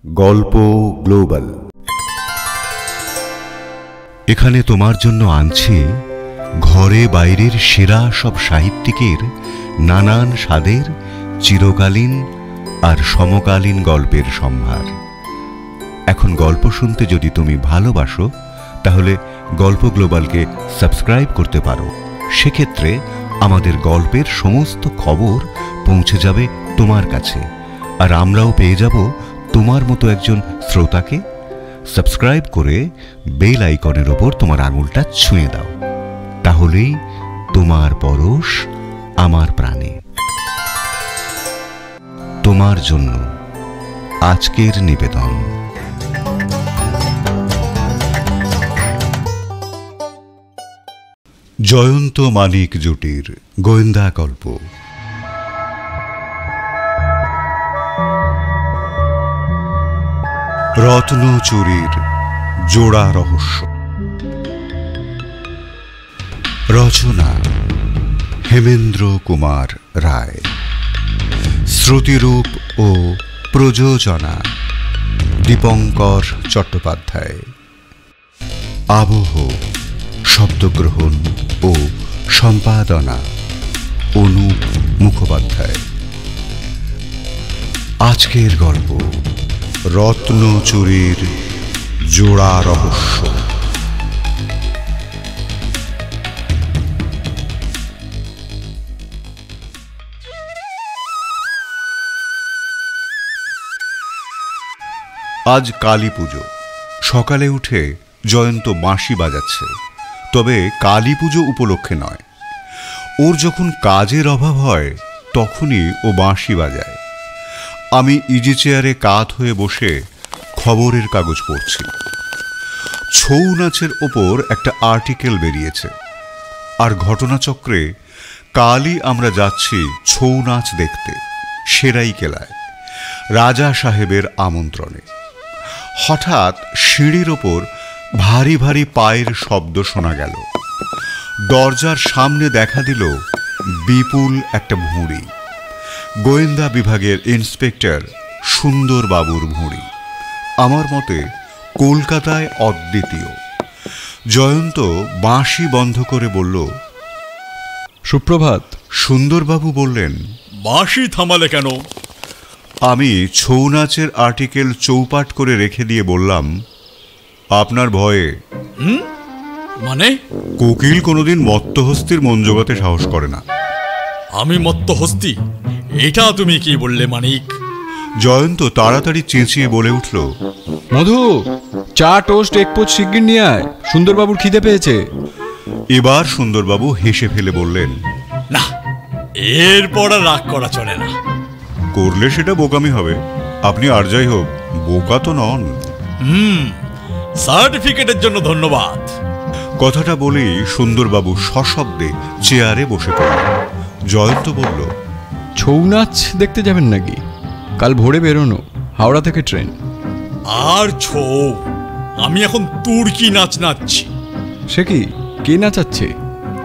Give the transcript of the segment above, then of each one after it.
গল্প গ্লোবাল এখানে তোমার জন্য আনছি ঘরে বাইরের সেরা সব সাহিত্যিকের নানান স্বাদের চিরকালীন আর সমকালীন গল্পের সম্ভার। এখন গল্প শুনতে যদি তুমি ভালোবাসো তাহলে গল্প গ্লোবালকে সাবস্ক্রাইব করতে পারো। সেক্ষেত্রে আমাদের গল্পের সমস্ত খবর পৌঁছে যাবে তোমার কাছে, আর আমরাও পেয়ে যাব তোমার মতো একজন শ্রোতাকে। সাবস্ক্রাইব করে বেল আইকনের ওপর তোমার আঙুলটা ছুঁয়ে দাও, তাহলেই তোমার পরশ আমার প্রাণে। তোমার জন্য আজকের নিবেদন। জয়ন্ত মানিক জুটির গোয়েন্দা গল্প। রত্ন চুরির জোড়া রহস্য। রচনা হেমেন্দ্র কুমার রায়। শ্রুতিরূপ ও প্রযোজনা দীপঙ্কর চট্টোপাধ্যায়। আবহ, শব্দগ্রহণ ও সম্পাদনা অনুপ মুখোপাধ্যায়। আজকের গল্প রত্ন চুরির জোড়া রহস্য। আজ কালী পুজো। সকালে উঠে জয়ন্ত বাঁশি বাজাচ্ছে, তবে কালী পুজো উপলক্ষে নয়। ওর যখন কাজের অভাব হয় তখনই ও বাঁশি বাজায়। আমি ইজি চেয়ারে কাত হয়ে বসে খবরের কাগজ পড়ছি। ছৌ নাচের ওপর একটা আর্টিকেল বেরিয়েছে, আর ঘটনাচক্রে কালই আমরা যাচ্ছি ছৌ নাচ দেখতে সেরাইকেলায়, রাজা সাহেবের আমন্ত্রণে। হঠাৎ সিঁড়ির ওপর ভারী ভারী পায়ের শব্দ শোনা গেল। দরজার সামনে দেখা দিল বিপুল একটা ভুঁড়ি। গোয়েন্দা বিভাগের ইন্সপেক্টর সুন্দরবাবুর ভুঁড়ি। আমার মতে কলকাতায় অদ্বিতীয়। জয়ন্ত বাঁশি বন্ধ করে বলল, সুপ্রভাত। সুন্দরবাবু বললেন, বাঁশি থামালে কেন? আমি ছৌ নাচের আর্টিকেল চৌপাট করে রেখে দিয়ে বললাম, আপনার ভয়ে। মানে? কোকিল কোনোদিন মত্তহস্তির মন জোগাতে সাহস করে না। আমি মত্তহস্তি? এটা তুমি কি বললে মানিক? জয়ন্ত তাড়াতাড়ি চেঁচিয়ে বলে উঠল, মধু, চা টোস্ট এক পোচ শিগগির নিয়ে আয়, সুন্দরবাবুর খিদে পেয়েছে। এবার সুন্দরবাবু হেসে ফেলে বললেন, না, এরপর আর রাগ করা চলে না। করলে সেটা বোকামি হবে। আপনি আর যাই হোক বোকা তো নন। সার্টিফিকেটের জন্য ধন্যবাদ। কথাটা বলেই সুন্দরবাবু সশব্দে চেয়ারে বসে পড়লেন। জয়ন্ত বলল, ছৌ নাচ দেখতে যাবেন নাকি? কাল ভোরে বেরোনো, হাওড়া থেকে ট্রেন। আর ছৌ? আমি এখন তুর্কি নাচ নাচছি। সে কি? কে নাচাচ্ছে?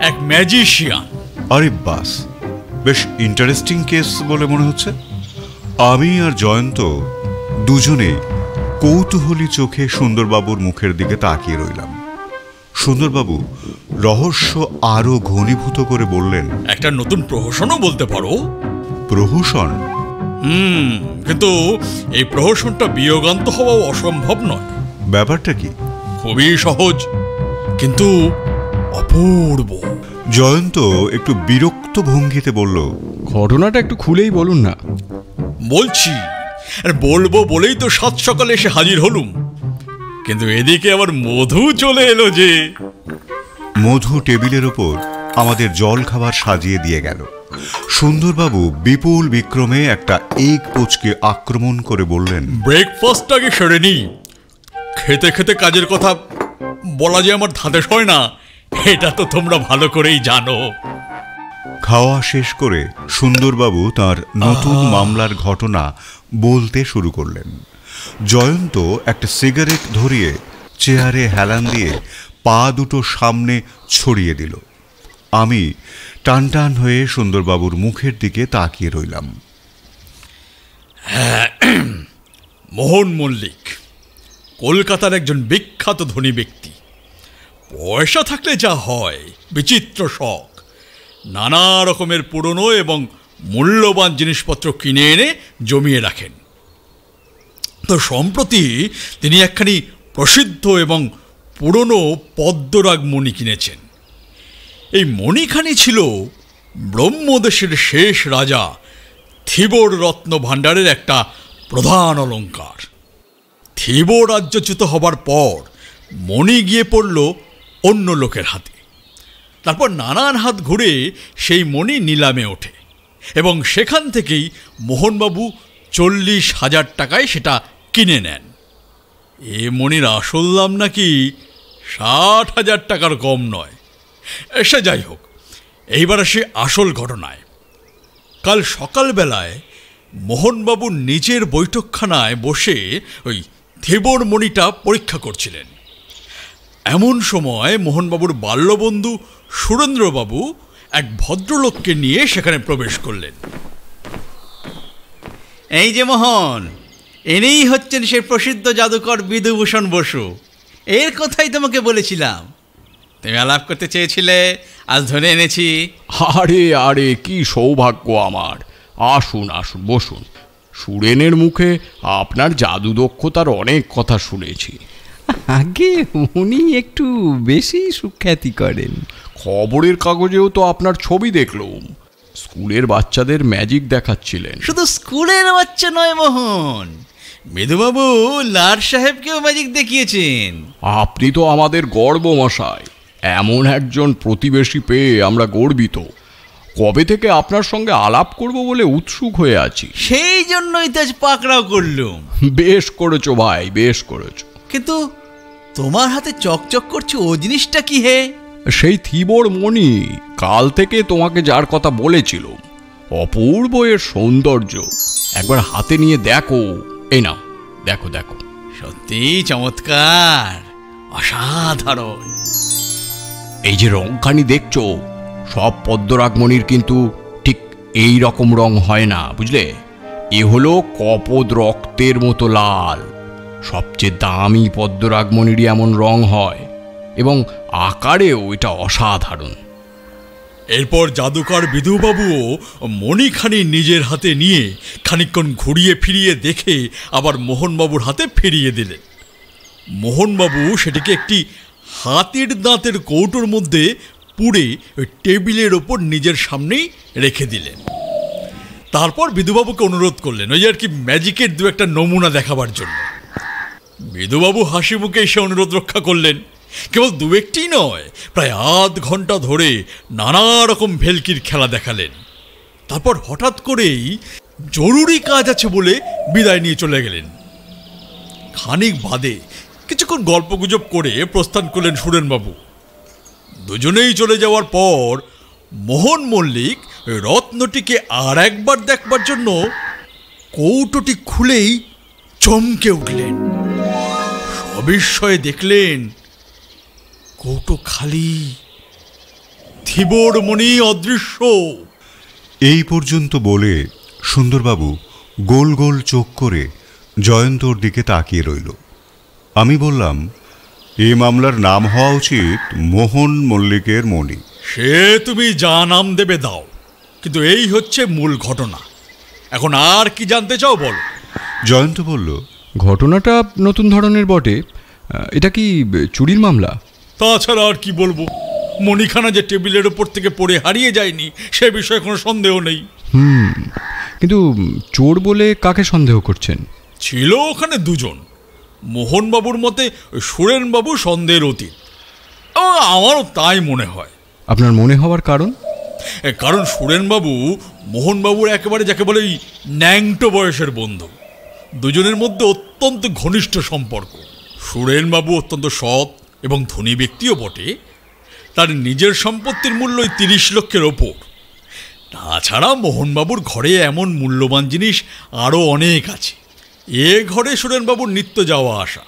এক ম্যাজিশিয়ান। আরে বাস, বেশ ইন্টারেস্টিং কেস বলে মনে হচ্ছে। আমি আর জয়ন্ত দুজনে কৌতূহলী চোখে সুন্দরবাবুর মুখের দিকে তাকিয়ে রইলাম। সুন্দরবাবু রহস্য আরো ঘনীভূত করে বললেন, একটা নতুন প্রহসনও বলতে পারো। প্রহসন? কিন্তু এই প্রহসনটা বিয়োগান্ত হওয়াও অসম্ভব নয়। ব্যাপারটা কি? খুবই সহজ, কিন্তু অপূর্ব। জয়ন্ত একটু বিরক্ত ভঙ্গিতে বলল, ঘটনাটা একটু খুলেই বলুন না। বলছি, আর বলবো বলেই তো সাত সকালে এসে হাজির হলুম, কিন্তু এদিকে আবার মধু চলে এলো যে। মধু টেবিলের ওপর আমাদের জল খাবার সাজিয়ে দিয়ে গেল। সুন্দরবাবু বিপুল বিক্রমে একটা এগ পোচকে আক্রমণ করে বললেন, ব্রেকফাস্টটাকে সেরে নি। খেতে খেতে কাজের কথা বলা যে আমার ধাতে হয় না, এটা তো তোমরা ভালো করেই জানো। খাওয়া শেষ করে সুন্দরবাবু তার নতুন মামলার ঘটনা বলতে শুরু করলেন। জয়ন্ত একটা সিগারেট ধরিয়ে চেয়ারে হেলান দিয়ে পা দুটো সামনে ছড়িয়ে দিল। আমি টানটান হয়ে সুন্দরবাবুর মুখের দিকে তাকিয়ে রইলাম। মোহন মল্লিক কলকাতার একজন বিখ্যাত ধনী ব্যক্তি। পয়সা থাকলে যা হয় বিচিত্র শখ, নানা রকমের পুরনো এবং মূল্যবান জিনিসপত্র কিনে এনে জমিয়ে রাখেন। তো সম্প্রতি তিনি একখানি প্রসিদ্ধ এবং পুরনো পদ্মরাগ মণি কিনেছেন। এই মণিখানি ছিল ব্রহ্মদেশের শেষ রাজা থিবর রত্ন ভাণ্ডারের একটা প্রধান অলঙ্কার। থিবর রাজ্যচ্যুত হবার পর মণি গিয়ে পড়ল অন্য লোকের হাতে। তারপর নানান হাত ঘুরে সেই মণি নিলামে ওঠে এবং সেখান থেকেই মোহনবাবু 40,000 টাকায় সেটা কিনে নেন। এ মণির আসল দাম নাকি 60,000 টাকার কম নয়। সে যাই হোক, এইবার আসে আসল ঘটনায়। কাল সকালবেলায় মোহনবাবু নিজের বৈঠকখানায় বসে ওই থিবর মণিটা পরীক্ষা করছিলেন। এমন সময় মোহনবাবুর বাল্যবন্ধু সুরেন্দ্রবাবু এক ভদ্রলোককে নিয়ে সেখানে প্রবেশ করলেন। এই যে মোহন, এনেই হচ্ছেন সেই প্রসিদ্ধ জাদুকর বিধুভূষণ বসু। এর কথাই তোমাকে বলেছিলাম, তুমি আলাপ করতে চেয়েছিলে, আজ ধরে এনেছি। আরে আরে, কি সৌভাগ্য আমার! আসুন আসুন, বসুন। সুরেনের মুখে আপনার জাদু দক্ষতার অনেক কথা শুনেছি। আগে উনি একটু বেশি সুখ্যাতি করেন। খবরের কাগজেও তো আপনার ছবি দেখলাম, স্কুলের বাচ্চাদের ম্যাজিক দেখাচ্ছিলেন। শুধু স্কুলের বাচ্চা নয় মোহন, বিধুবাবু লাট সাহেবকেও ম্যাজিক দেখিয়েছেন। আপনি তো আমাদের গর্ব মশাই। এমন একজন প্রতিবেশী পেয়ে আমরা গর্বিত। কবে থেকে আপনার সঙ্গে আলাপ করব বলে উৎসুক হয়ে আছি। সেই জন্যই তো আজ পাকড়াও করলুম। বেশ করেছো ভাই, বেশ করেছো। কিন্তু তোমার হাতে চকচক করছে, ও জিনিসটা কি হে? সেই থিবর মণি, কাল থেকে তোমাকে যার কথা বলেছিলাম। অপূর্ব এর সৌন্দর্য, একবার হাতে নিয়ে দেখো। এই নাও, দেখো দেখো। সত্যি চমৎকার, অসাধারণ। এই যে রংখানি দেখছো, সব পদ্মরাগমণির কিন্তু ঠিক এই রকম রং হয় না, বুঝলে? এ হলো কপদ রক্তের মতো লাল। সবচেয়ে দামি পদ্মরাগমণিরই এমন রং হয় এবং আকারেও এটা অসাধারণ। এরপর জাদুকর বিধুবাবুও মণিখানি নিজের হাতে নিয়ে খানিকক্ষণ ঘুরিয়ে ফিরিয়ে দেখে আবার মোহনবাবুর হাতে ফিরিয়ে দিলেন। মোহনবাবু সেটিকে একটি হাতির দাঁতের কৌটোর মধ্যে পুড়ে ওই টেবিলের ওপর নিজের সামনেই রেখে দিলেন। তারপর বিধুবাবুকে অনুরোধ করলেন ওই আর কি ম্যাজিকের দু একটা নমুনা দেখাবার জন্য। বিধুবাবু হাসি মুখে এসে অনুরোধ রক্ষা করলেন। কেবল দু একটি নয়, প্রায় আধ ঘন্টা ধরে নানা রকম ভেলকির খেলা দেখালেন। তারপর হঠাৎ করেই জরুরি কাজ আছে বলে বিদায় নিয়ে চলে গেলেন। খানিক বাদে কিছুক্ষণ গল্পগুজব করে প্রস্থান করলেন সুরেনবাবু। দুজনেই চলে যাওয়ার পর মোহন মল্লিক রত্নটিকে আর একবার দেখবার জন্য কৌটোটি খুলেই চমকে উঠলেন। সবিস্ময়ে দেখলেন কৌটো খালি, থিবর মণি অদৃশ্য। এই পর্যন্ত বলে সুন্দরবাবু গোল গোল চোখ করে জয়ন্তর দিকে তাকিয়ে রইল। আমি বললাম, এই মামলার নাম হওয়া উচিত মোহন মল্লিকের মণি। সে তুমি যা নাম দেবে দাও, কিন্তু এই হচ্ছে মূল ঘটনা। এখন আর কি জানতে চাও বল। জয়ন্ত বলল, ঘটনাটা নতুন ধরনের বটে। এটা কি চুরির মামলা? তাছাড়া আর কি বলবো, মণিখানা যে টেবিলের ওপর থেকে পড়ে হারিয়ে যায়নি সে বিষয়ে কোনো সন্দেহ নেই। কিন্তু চোর বলে কাকে সন্দেহ করছেন? ছিল ওখানে দুজন। মোহনবাবুর মতে সুরেনবাবু সন্দেহের অতীত। আমারও তাই মনে হয়। আপনার মনে হওয়ার কারণ? কারণ সুরেনবাবু মোহনবাবুর একেবারে যাকে বলে ন্যাংটো বয়সের বন্ধু। দুজনের মধ্যে অত্যন্ত ঘনিষ্ঠ সম্পর্ক। সুরেনবাবু অত্যন্ত সৎ এবং ধনী ব্যক্তিও বটে। তার নিজের সম্পত্তির মূল্য 30 লক্ষের ওপর। তাছাড়া মোহনবাবুর ঘরে এমন মূল্যবান জিনিস আরও অনেক আছে। এ ঘরে সুরেনবাবুর নিত্য যাওয়া আসা।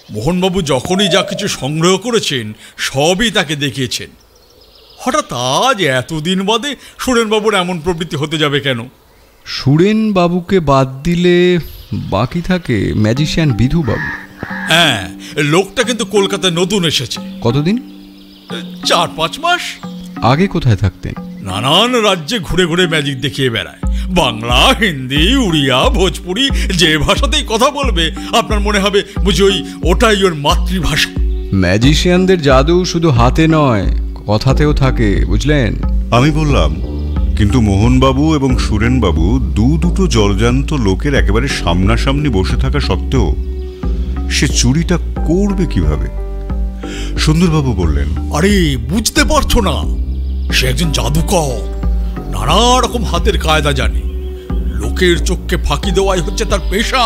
মোহনবাবু যখনই যা কিছু সংগ্রহ করেছেন সবই তাকে দেখিয়েছেন। হঠাৎ আজ এতদিন বাদে সুরেনবাবুর এমন প্রবৃত্তি হতে যাবে কেন? সুরেন বাবুকে বাদ দিলে বাকি থাকে ম্যাজিশিয়ান বিধু বাবু। হ্যাঁ, লোকটা কিন্তু কলকাতায় নতুন এসেছে। কতদিন? 4-5 মাস। আগে কোথায় থাকতেন? নানান রাজ্যে ঘুরে ঘুরে ম্যাজিক দেখিয়ে বেড়ায়। বাংলা, হিন্দি, উড়িয়া, ভোজপুরি, যে ভাষাতেই কথা বলবে আপনার মনে হবে বুঝি ওটাই ওর মাতৃভাষা। ম্যাজিশিয়ানদের জাদু শুধু হাতে নয়, কথাতেও থাকে, বুঝলেন? আমি বললাম, কিন্তু মোহনবাবু এবং সুরেনবাবু দুটো জলজান্ত লোকের একেবারে সামনাসামনি বসে থাকা সত্ত্বেও সে চুরিটা করবে কিভাবে? সুন্দরবাবু বললেন, আরে বুঝতে পারছো না, সে একজন জাদুকর, নানা রকম হাতের কায়দা জানে। লোকের চোখকে ফাঁকি দেওয়াই হচ্ছে তার পেশা।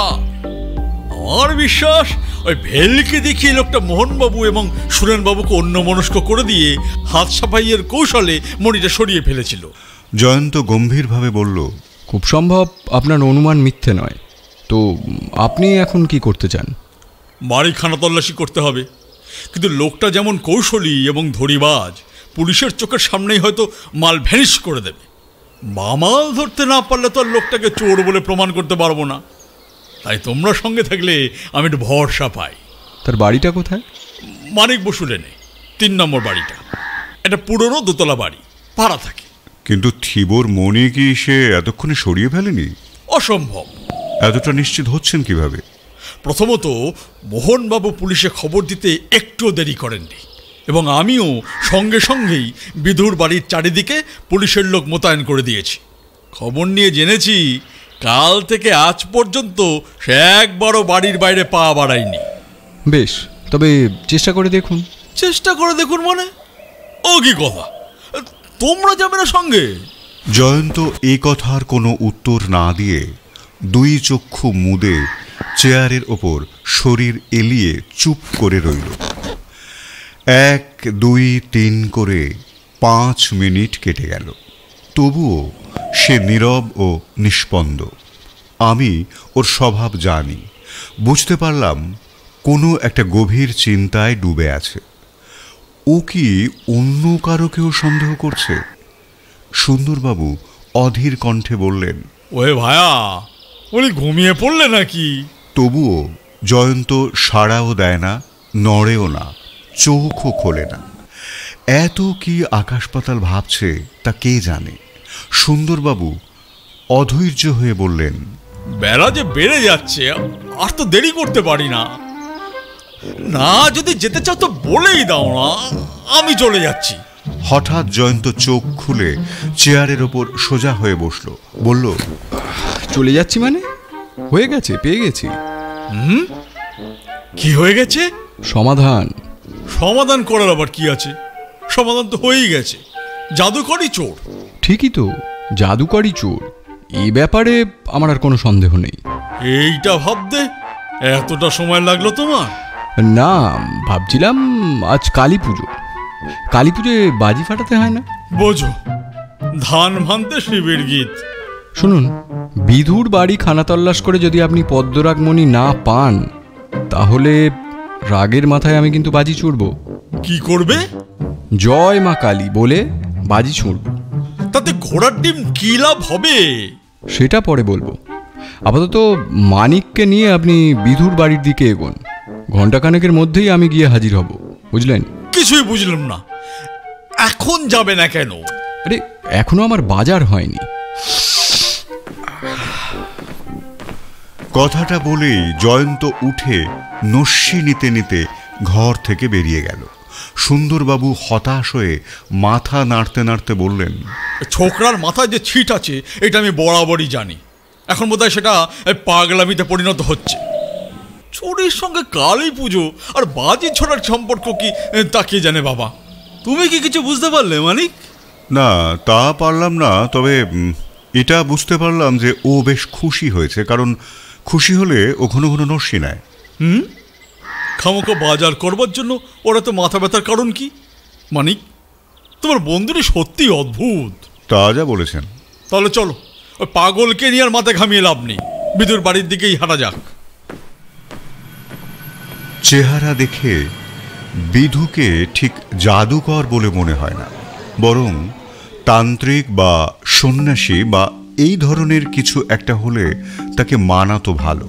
আমার বিশ্বাস ওই ভেলকে দেখিয়ে লোকটা মোহনবাবু এবং সুরেনবাবুকে অন্যমনস্ক করে দিয়ে হাত সাফাইয়ের কৌশলে মণিটা সরিয়ে ফেলেছিল। জয়ন্ত গম্ভীরভাবে বলল, খুব সম্ভব আপনার অনুমান মিথ্যে নয়। তো আপনি এখন কি করতে চান? বাড়ি খানা তল্লাশি করতে হবে, কিন্তু লোকটা যেমন কৌশলী এবং ধরিবাজ, পুলিশের চোখের সামনেই হয়তো মাল ভ্যানিশ করে দেবে। মাল ধরতে না পারলে তো আর লোকটাকে চোর বলে প্রমাণ করতে পারবো না। তাই তোমরা সঙ্গে থাকলে আমি একটু ভরসা পাই। তার বাড়িটা কোথায়? মানিক বসু লেনে 3 নম্বর বাড়িটা। এটা পুরনো দোতলা বাড়ি, ভাড়া থাকে। কিন্তু থিবর মণি কি সে এতক্ষণে সরিয়ে ফেলেনি? অসম্ভব। এতটা নিশ্চিত হচ্ছেন কিভাবে? প্রথমত, মোহনবাবু পুলিশে খবর দিতে একটুও দেরি করেননি, এবং আমিও সঙ্গে সঙ্গেই বিধুর বাড়ির চারিদিকে পুলিশের লোক মোতায়েন করে দিয়েছি। খবর নিয়ে জেনেছি কাল থেকে আজ পর্যন্ত সে একবারও বাড়ির বাইরে পা বাড়ায়নি। বেশ, তবে চেষ্টা করে দেখুন। চেষ্টা করে দেখুন মানে? ও কি কথা, তোমরা যাবে না সঙ্গে? জয়ন্ত এ কথার কোনো উত্তর না দিয়ে 2 চক্ষু মুদে চেয়ারের ওপর শরীর এলিয়ে চুপ করে রইল। 1, 2, 3 করে 5 মিনিট কেটে গেল। তবুও সে নীরব ও নিষ্পন্দ। আমি ওর স্বভাব জানি, বুঝতে পারলাম কোনো একটা গভীর চিন্তায় ডুবে আছে। ও কি অন্য কারো কেউ সন্দেহ করছে? সুন্দরবাবু অধীর কণ্ঠে বললেন, ওয়ে ভায়া, বলি ঘুমিয়ে পড়লে নাকি? তবুও জয়ন্ত সাড়াও দেয় না, নড়েও না, চোখও খোলে না। এত কি আকাশ পাতাল ভাবছে তা কে জানে। সুন্দরবাবু অধৈর্য হয়ে বললেন, বেলা যে বেড়ে যাচ্ছে, আর তো দেরি করতে পারি না। না, যদি যেতে চাও তো বলেই দাও না, আমি চলে যাচ্ছি। হঠাৎ জয়ন্ত চোখ খুলে চেয়ারের ওপর সোজা হয়ে বসল। বলল, চলে যাচ্ছি মানে? হয়ে গেছে, পেয়ে গেছি। কি হয়ে গেছে? সমাধান। সমাধান করার আবার কি আছে? সমাধান তো হয়েই গেছে। জাদুকরই চোর। ঠিকই তো, জাদুকরই চোর। এই ব্যাপারে আমার আর কোনো সন্দেহ নেই। এইটা ভাবতে এতটা সময় লাগলো তোমার? না, ভাবছিলাম আজ কালী পুজো। কালী পুজোয় বাজি ফাটাতে হয় না? বোঝো, ধান ভানতে শিবের গীত। শুনুন, বিধুর বাড়ি খানাতল্লাশ করে যদি আপনি পদ্মরাগমণি না পান, তাহলে রাগের মাথায় আমি কিন্তু বাজি ছুড়ব। কি করবে? জয় মা কালী বলে বাজি ছুড়ব। তাতে ঘোড়ার ডিম কি লাভ হবে? সেটা পরে বলবো। আপাতত মানিককে নিয়ে আপনি বিধুর বাড়ির দিকে এগোন। ঘণ্টাখানেকের মধ্যেই আমি গিয়ে হাজির হব, বুঝলেন? কিছুই বুঝলাম না। এখন যাবে না কেন? আরে, এখনো আমার বাজার হয়নি। কথাটা বলেই জয়ন্ত উঠে নস্যি নিতে নিতে ঘর থেকে বেরিয়ে গেল। সুন্দরবাবু হতাশ হয়ে মাথা নাড়তে নাড়তে বললেন, ছোকরার মাথায় যে ছিট আছে এটা আমি বরাবরই জানি। এখন বোধহয় সেটা পাগলামিতে পরিণত হচ্ছে। চোরের সঙ্গে কালী পুজো আর বাজি ছোড়ার সম্পর্ক কি তা কে জানে বাবা। তুমি কি কিছু বুঝতে পারলে মানিক? না, তা পারলাম না, তবে এটা বুঝতে পারলাম যে ও বেশ খুশি হয়েছে, কারণ খুশি হলে ও ঘন ঘন নস্যি নেয়। খামোকা বাজার করবার জন্য ওরা তো মাথা ব্যথার কারণ কি? মানিক, তোমার বন্ধুটি সত্যি অদ্ভুত। তা যা বলেছেন। তাহলে চলো, ওই পাগলকে নিয়ে আর মাথা ঘামিয়ে লাভ নেই। বিদুর বাড়ির দিকেই হাঁটা যাক। চেহারা দেখে বিধুকে ঠিক জাদুকর বলে মনে হয় না, বরং তান্ত্রিক বা সন্ন্যাসী বা এই ধরনের কিছু একটা হলে তাকে মানাতো ভালো।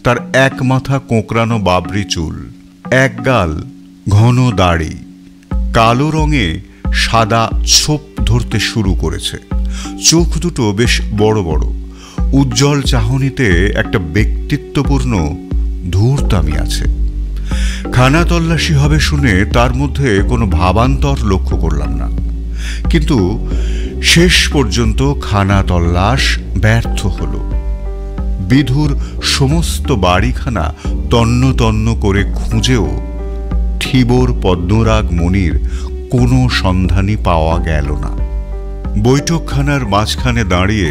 তার এক মাথা কোঁকড়ানো বাবরি চুল, এক গাল ঘন দাড়ি, কালো রঙে সাদা ছোপ ধরতে শুরু করেছে। চোখ দুটো বেশ বড় বড়, উজ্জ্বল চাহনিতে একটা ব্যক্তিত্বপূর্ণ ধূর্তামি আছে। খানা তল্লাশি হবে শুনে তার মধ্যে কোনো ভাবান্তর লক্ষ্য করলাম না, কিন্তু শেষ পর্যন্ত খানা তল্লাশ ব্যর্থ হল। বিধুর সমস্ত বাড়িখানা তন্ন তন্ন করে খুঁজেও থিবর পদ্মরাগ মণির কোনো সন্ধানই পাওয়া গেল না। বৈঠকখানার মাঝখানে দাঁড়িয়ে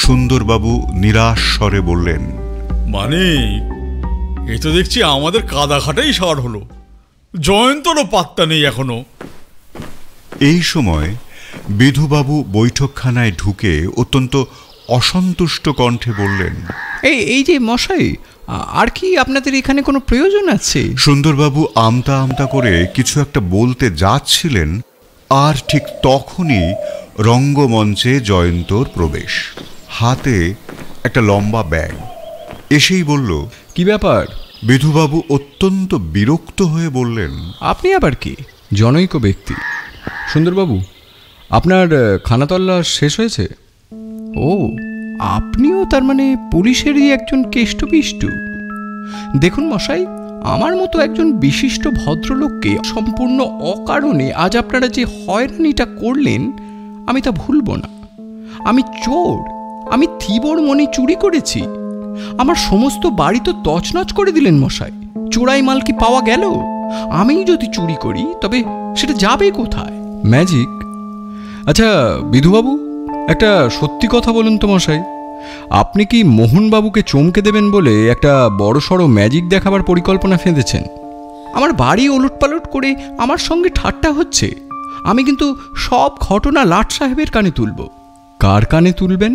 সুন্দরবাবু নিরাশ স্বরে বললেন, মানে এ তো দেখছি আমাদের কাদাঘাটাই সার হলো, জয়ন্তরও পাত্তা নেই এখনো। এই সময় বিধুবাবু বৈঠকখানায় ঢুকে অত্যন্ত অসন্তুষ্ট কণ্ঠে বললেন, এই যে মশাই, আর কি আপনাদের এখানে কোনো প্রয়োজন আছে? সুন্দরবাবু আমতা আমতা করে কিছু একটা বলতে যাচ্ছিলেন, আর ঠিক তখনই রঙ্গমঞ্চে জয়ন্তর প্রবেশ। হাতে একটা লম্বা ব্যাগ। এসেই বলল, কি ব্যাপার? বিধুবাবু অত্যন্ত বিরক্ত হয়ে বললেন, আপনি আবার কি? জনৈক ব্যক্তি। সুন্দরবাবু, আপনার খানাতল্লা শেষ হয়েছে? ও, আপনিও তার মানে পুলিশেরই একজন কেষ্টপিষ্টু। দেখুন মশাই, আমার মতো একজন বিশিষ্ট ভদ্রলোককে সম্পূর্ণ অকারণে আজ আপনারা যে হয়রানিটা করলেন, আমি তা ভুলব না। আমি চোর, আমি থিবর মণি চুরি করেছি। আমার সমস্ত বাড়ি তো তছনছ করে দিলেন মশাই। চোরাই মাল কি পাওয়া গেল? আমি যদি চুরি করি তবে সেটা যাবে কোথায়? ম্যাজিক? আচ্ছা বিধুবাবু, একটা সত্যি কথা বলুন তো মশাই, আপনি কি মোহনবাবুকে চমকে দেবেন বলে একটা বড়সড় ম্যাজিক দেখাবার পরিকল্পনা ফেঁদেছেন? আমার বাড়ি ওলটপালট করে আমার সঙ্গে ঠাট্টা হচ্ছে। আমি কিন্তু সব ঘটনা লাট সাহেবের কানে তুলব। কার কানে তুলবেন?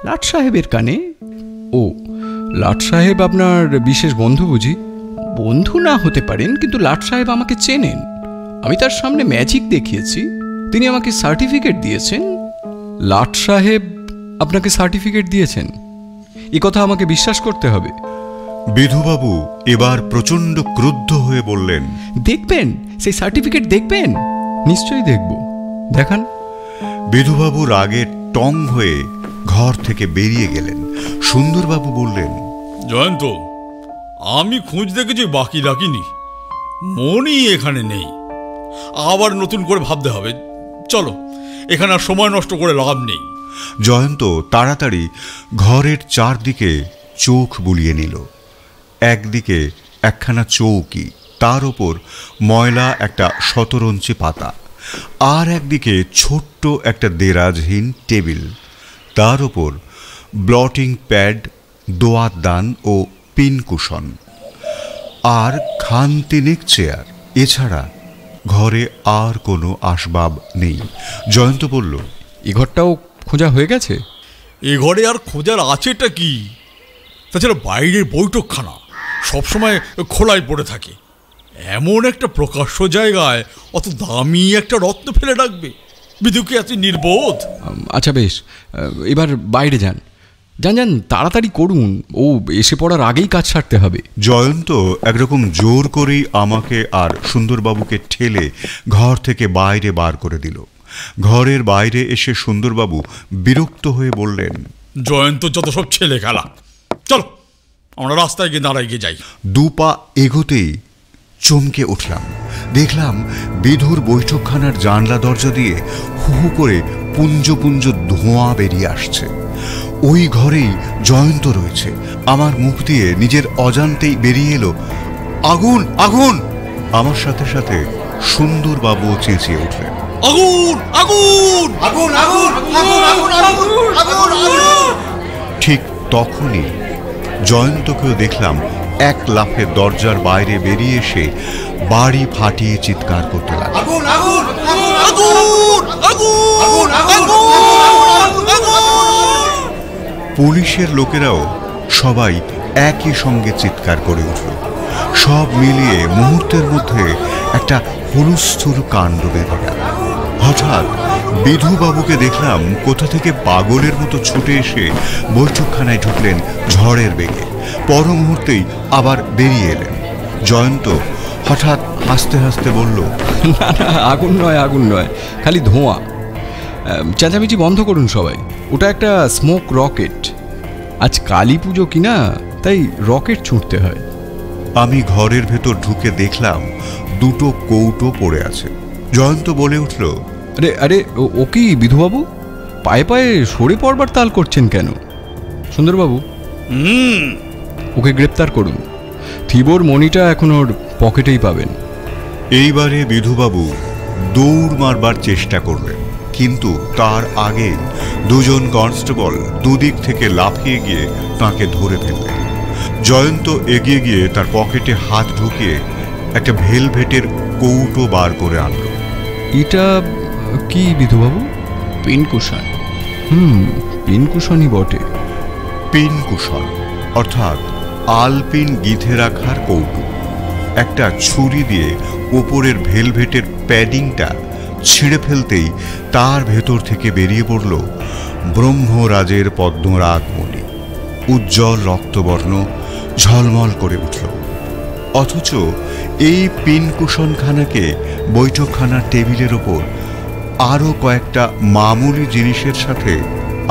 লাট সাহেবের কানে। ও, লাট সাহেব আপনার বিশেষ বন্ধু বুঝি? বন্ধু না হতে পারেন, কিন্তু লাট সাহেব আমাকে চেনেন। আমি তার সামনে ম্যাজিক দেখিয়েছি, তিনি আমাকে সার্টিফিকেট দিয়েছেন। লাট সাহেব আপনাকে সার্টিফিকেট দিয়েছেন? এ কথা আমাকে বিশ্বাস করতে হবে। বিধুবাবু এবার প্রচণ্ড ক্রুদ্ধ হয়ে বললেন, দেখবেন সেই সার্টিফিকেট? দেখবেন? নিশ্চয়ই দেখব, দেখান। বিধুবাবু রাগে টং হয়ে ঘর থেকে বেরিয়ে গেলেন। সুন্দরবাবু বললেন, জয়ন্ত, আমি খুঁজতে কিছু বাকি রাখিনি, মনই এখানে নেই। আবার নতুন করে ভাবতে হবে। চলো, এখানে আর সময় নষ্ট করে লাভ নেই। জয়ন্ত তাড়াতাড়ি ঘরের চারদিকে চোখ বুলিয়ে নিল। একদিকে একখানা চৌকি, তার ওপর ময়লা একটা শতরঞ্চি পাতা, আর একদিকে ছোট্ট একটা দেরাজহীন টেবিল, তার ওপর ব্লটিং প্যাড, দোয়াত দান ও পিনকুশন, আর খানতিনেক চেয়ার। এছাড়া ঘরে আর কোনো আসবাব নেই। জয়ন্ত বলল, এ ঘরটাও খোঁজা হয়ে গেছে? এ ঘরে আর খোঁজার আছেটা কি? তাছাড়া বাইরের বৈঠকখানা সবসময় খোলায় পড়ে থাকে। এমন একটা প্রকাশ্য জায়গায় অত দামি একটা রত্ন ফেলে রাখবে? বিধুকে এত নির্বোধ? আচ্ছা বেশ, এবার বাইরে যান, যান যান, তাড়াতাড়ি করুন, ও এসে পড়ার আগেই কাজ সারতে হবে। জয়ন্ত একরকম জোর করেই আমাকে আর সুন্দরবাবুকে ঠেলে ঘর থেকে বাইরে বার করে দিল। ঘরের বাইরে এসে সুন্দরবাবু বিরক্ত হয়ে বললেন, জয়ন্ত যত সব ছেলে খেলা। চলো, আমরা রাস্তায় গিয়ে দাঁড়াই গিয়ে যাই। দুপা এগোতেই চমকে উঠলাম। দেখলাম বিধুর বৈঠকখানার জানলা দরজা দিয়ে হু হু করে পুঞ্জ পুঞ্জ ধোঁয়া বেরিয়ে আসছে। ওই ঘরেই জয়ন্ত রয়েছে। আমার মুখ দিয়ে নিজের অজান্তেই বেরিয়ে এলো, আগুন আগুন! আমার সাথে সাথে সুন্দরবাবু চেঁচিয়ে উঠলেন, আগুন আগুন আগুন আগুন আগুন আগুন আগুন! ঠিক তখনই জয়ন্তকেও দেখলাম এক লাফে দরজার বাইরে বেরিয়ে এসে বাড়ি ফাটিয়ে চিৎকার করতে লাগলো, আগুন আগুন আগুন আগুন আগুন আগুন! পুলিশের লোকেরাও সবাই একই সঙ্গে চিৎকার করে উঠল। সব মিলিয়ে মুহূর্তের মধ্যে একটা হুলস্থুল কাণ্ড বেঁধে গেল। হঠাৎ বিধুবাবুকে দেখলাম কোথা থেকে পাগলের মতো ছুটে এসে বৈঠকখানায় ঢুকলেন ঝড়ের বেগে। পর মুহূর্তেই আবার বেরিয়ে এলেন। জয়ন্ত হঠাৎ হাসতে হাসতে বলল, না না, আগুন নয়, খালি ধোঁয়া। চেঁচামেচি বন্ধ করুন সবাই, ওটা একটা স্মোক রকেট। আজ কালী পুজো কিনা, তাই রকেট ছুটতে হয়। আমি ঘরের ভেতর ঢুকে দেখলাম দুটো কৌটো পড়ে আছে। জয়ন্ত বলে উঠল, আরে আরে, ও কি বিধুবাবু, পায়ে পায়ে সরে পড়বার তাল করছেন কেন? সুন্দরবাবু, ওকে গ্রেপ্তার করুন। থিবোর মণিটা এখন ওর পকেটেই পাবেন। এইবারে বিধুবাবু দৌড় মারবার চেষ্টা করলেন, কিন্তু তার আগে দুজন কনস্টেবল দুদিক থেকে লাফিয়ে গিয়ে তাকে ধরে ফেললেন। জয়ন্ত এগিয়ে গিয়ে তার পকেটে হাত ঢুকিয়ে একটা ভেলভেটের কৌটো বার করে আনল। এটা কি বিধুবাবু? পিনকুশন। পিনকুশনই বটে। পিনকুশন অর্থাৎ আলপিন গিঁথে রাখার কৌটো। একটা ছুরি দিয়ে ওপরের ভেলভেটের প্যাডিংটা ছিঁড়ে ফেলতেই তার ভেতর থেকে বেরিয়ে পড়ল ব্রহ্মরাজের পদ্মরাগমণি। উজ্জ্বল রক্তবর্ণ, ঝলমল করে উঠল। অথচ এই পিনকুশনখানাকে বৈঠকখানার টেবিলের ওপর আরও কয়েকটা মামুলি জিনিসের সাথে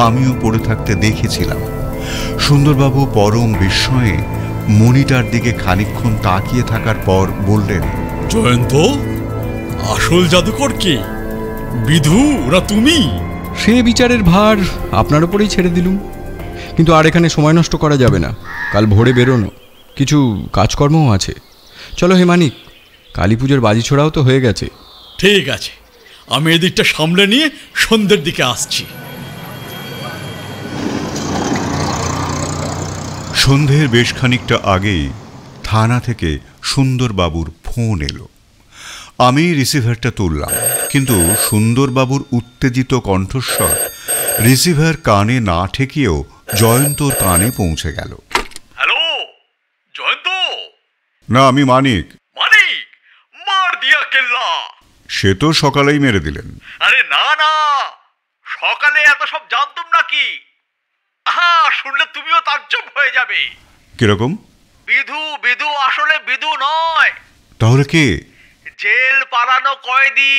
আমিও পড়ে থাকতে দেখেছিলাম। সুন্দরবাবু পরম বিস্ময়ে মণিটার দিকে খানিকক্ষণ তাকিয়ে থাকার পর বললেন, জয়ন্ত, আসল জাদুকর কে, বিধু না তুমি? সে বিচারের ভার আপনার ওপরেই ছেড়ে দিলুম, কিন্তু আর এখানে সময় নষ্ট করা যাবে না। কাল ভোরে বেরোনো, কিছু কাজকর্মও আছে। চলো হে মানিক, কালী পুজোর বাজি ছোড়াও তো হয়ে গেছে। ঠিক আছে, আমি এদিকটা সামলে নিয়ে সন্ধ্যের দিকে আসছি। সন্ধ্যের বেশ খানিকটা আগেই থানা থেকে সুন্দরবাবুর ফোন এলো। আমি রিসিভারটা তুললাম, কিন্তু সুন্দরবাবুর উত্তেজিত কণ্ঠস্বর রিসিভার কানে না ঠেকিয়েও জয়ন্তর কানে পৌঁছে গেল। হ্যালো জয়ন্ত। না, আমি মানিক। মানিক, মার দিয়া কেল্লা। সে তো সকালেই মেরে দিলেন। আরে না না, সকালে এত সব জানতাম নাকি? শুনলে তুমিও তাজ্জব হয়ে যাবে। কিরকম? বিধু আসলে বিধু নয়। তাহলে কে? জেল পালানো কয়েদি।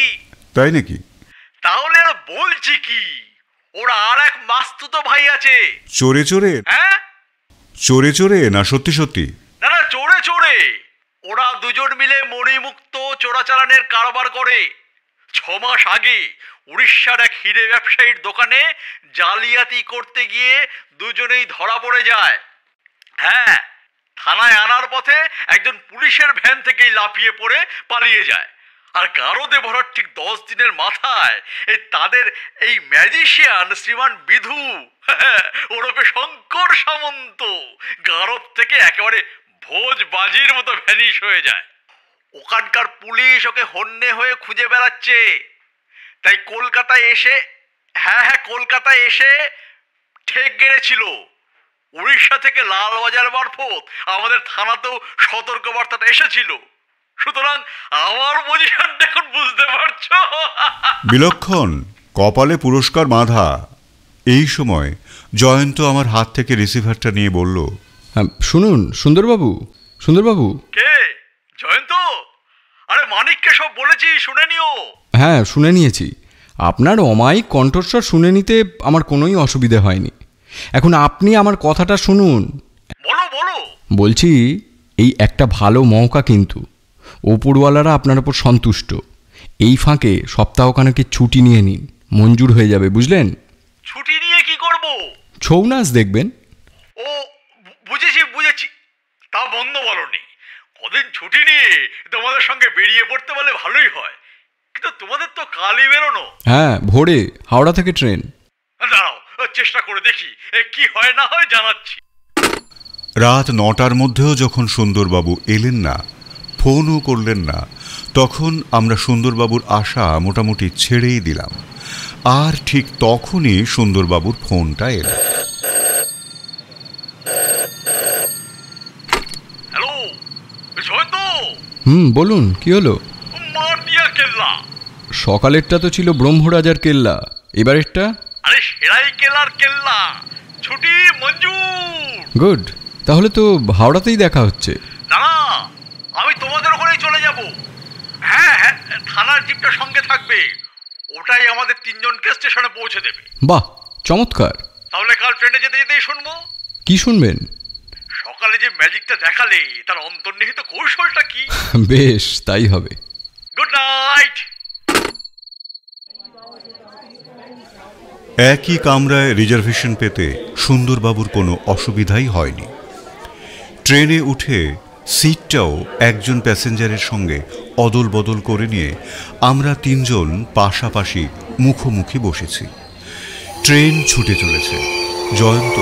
তাই নাকি? তাহলে আর বলছি কি, ওরা আর এক মাস্তুতো ভাই আছে। চোরে চোরে? হ্যাঁ, চোরে চোরে না সত্যি সত্যি? না না, চোরে চোরে। ওরা দুজন মিলে মণিমুক্ত চোরাচালানের কারবার করে। 6 মাস আগে উড়িষ্যার এক হিরে ব্যবসায়ীর দোকানে জালিয়াতি করতে গিয়ে দুজনেই ধরা পড়ে যায়। হ্যাঁ, থানায় আনার পথে একজন পুলিশের ভ্যান থেকেই লাফিয়ে পড়ে পালিয়ে যায়। আর গারদে ভরার ঠিক 10 দিনের মাথায় তাদের এই ম্যাজিশিয়ান শ্রীমান বিধু ওরফে শঙ্কর সামন্ত গারদ থেকে একেবারে ভোজবাজির মতো ভ্যানিশ হয়ে যায়। ওখানকার পুলিশ ওকে হন্যে হয়ে খুঁজে বেড়াচ্ছে। তাই কলকাতায় এসে ঠেক গেড়েছিল। উড়িষ্যা থেকে লালবাজার মারফত আমাদের থানাতেও সতর্কবার্তাটা এসেছিল। সুতরাং আমার পজিশনটা এখন বুঝতে পারছো। বিলক্ষণ, কপালে পুরস্কার বাঁধা। এই সময় জয়ন্ত আমার হাত থেকে রিসিভারটা নিয়ে বলল, শুনুন সুন্দরবাবু। কে? জয়ন্ত? আরে মানিককে সব বলেছি, শুনে নিও। হ্যাঁ, শুনে নিয়েছি। আপনার অমায়িক কণ্ঠস্বর শুনে নিতে আমার কোনোই অসুবিধে হয়নি। এখন আপনি আমার কথাটা শুনুন। বলো। বলছি, এই একটা ভালো মৌকা, কিন্তু ওপরওয়ালারা আপনার ওপর সন্তুষ্ট। এই ফাঁকে সপ্তাহখানেকের ছুটি নিয়ে নিন, মঞ্জুর হয়ে যাবে, বুঝলেন? ছুটি নিয়ে কি করব? ছৌ নাচ দেখবেন। ও বুঝেছি। তা বন্ধ বলনি। কদিন ছুটি নিয়ে তোমাদের সঙ্গে বেরিয়ে পড়তে বলে ভালোই হয়, কিন্তু তোমাদের তো কালই বেরোনো। হ্যাঁ, ভোরে হাওড়া থেকে ট্রেন। দাঁড়াও, চেষ্টা করে দেখি কি হয় না হয় জানাচ্ছি। রাত 9টার মধ্যেও যখন সুন্দরবাবু এলেন না, ফোনও করলেন না, তখন আমরা সুন্দরবাবুর আশা মোটামুটি ছেড়েই দিলাম। আর ঠিক তখনই সুন্দরবাবুর ফোনটা এলো। হ্যালো জয়ন্ত। বলুন, কি হলো? মার দিয়া কেল্লা। সকালেরটা তো ছিল ব্রহ্মরাজার কেল্লা, এবারেরটা? আরে সেরাই কেলার কেল্লা, ছুটি মঞ্জুর। গুড, তাহলে তো হাওড়াতেই দেখা হচ্ছে। না না, আমি তোমাদের ওখানেই চলে যাব। হ্যাঁ হ্যাঁ, থানার জিপটা সঙ্গে থাকবে, ওটাই আমাদের তিনজনকে স্টেশনে পৌঁছে দেবে। বাহ, চমৎকার। তাহলে কাল ট্রেনে যেতে যেতেই শুনবো। কি শুনবেন? সকালে যে ম্যাজিকটা দেখালে তার অন্তর্নিহিত কৌশলটা কি? বেশ, তাই হবে। Good night. একই কামরায় রিজার্ভেশন পেতে সুন্দরবাবুর কোনো অসুবিধাই হয়নি। ট্রেনে উঠে সিটটাও একজন প্যাসেঞ্জারের সঙ্গে অদল বদল করে নিয়ে আমরা তিনজন পাশাপাশি মুখোমুখি বসেছি। ট্রেন ছুটে চলেছে। জয়ন্ত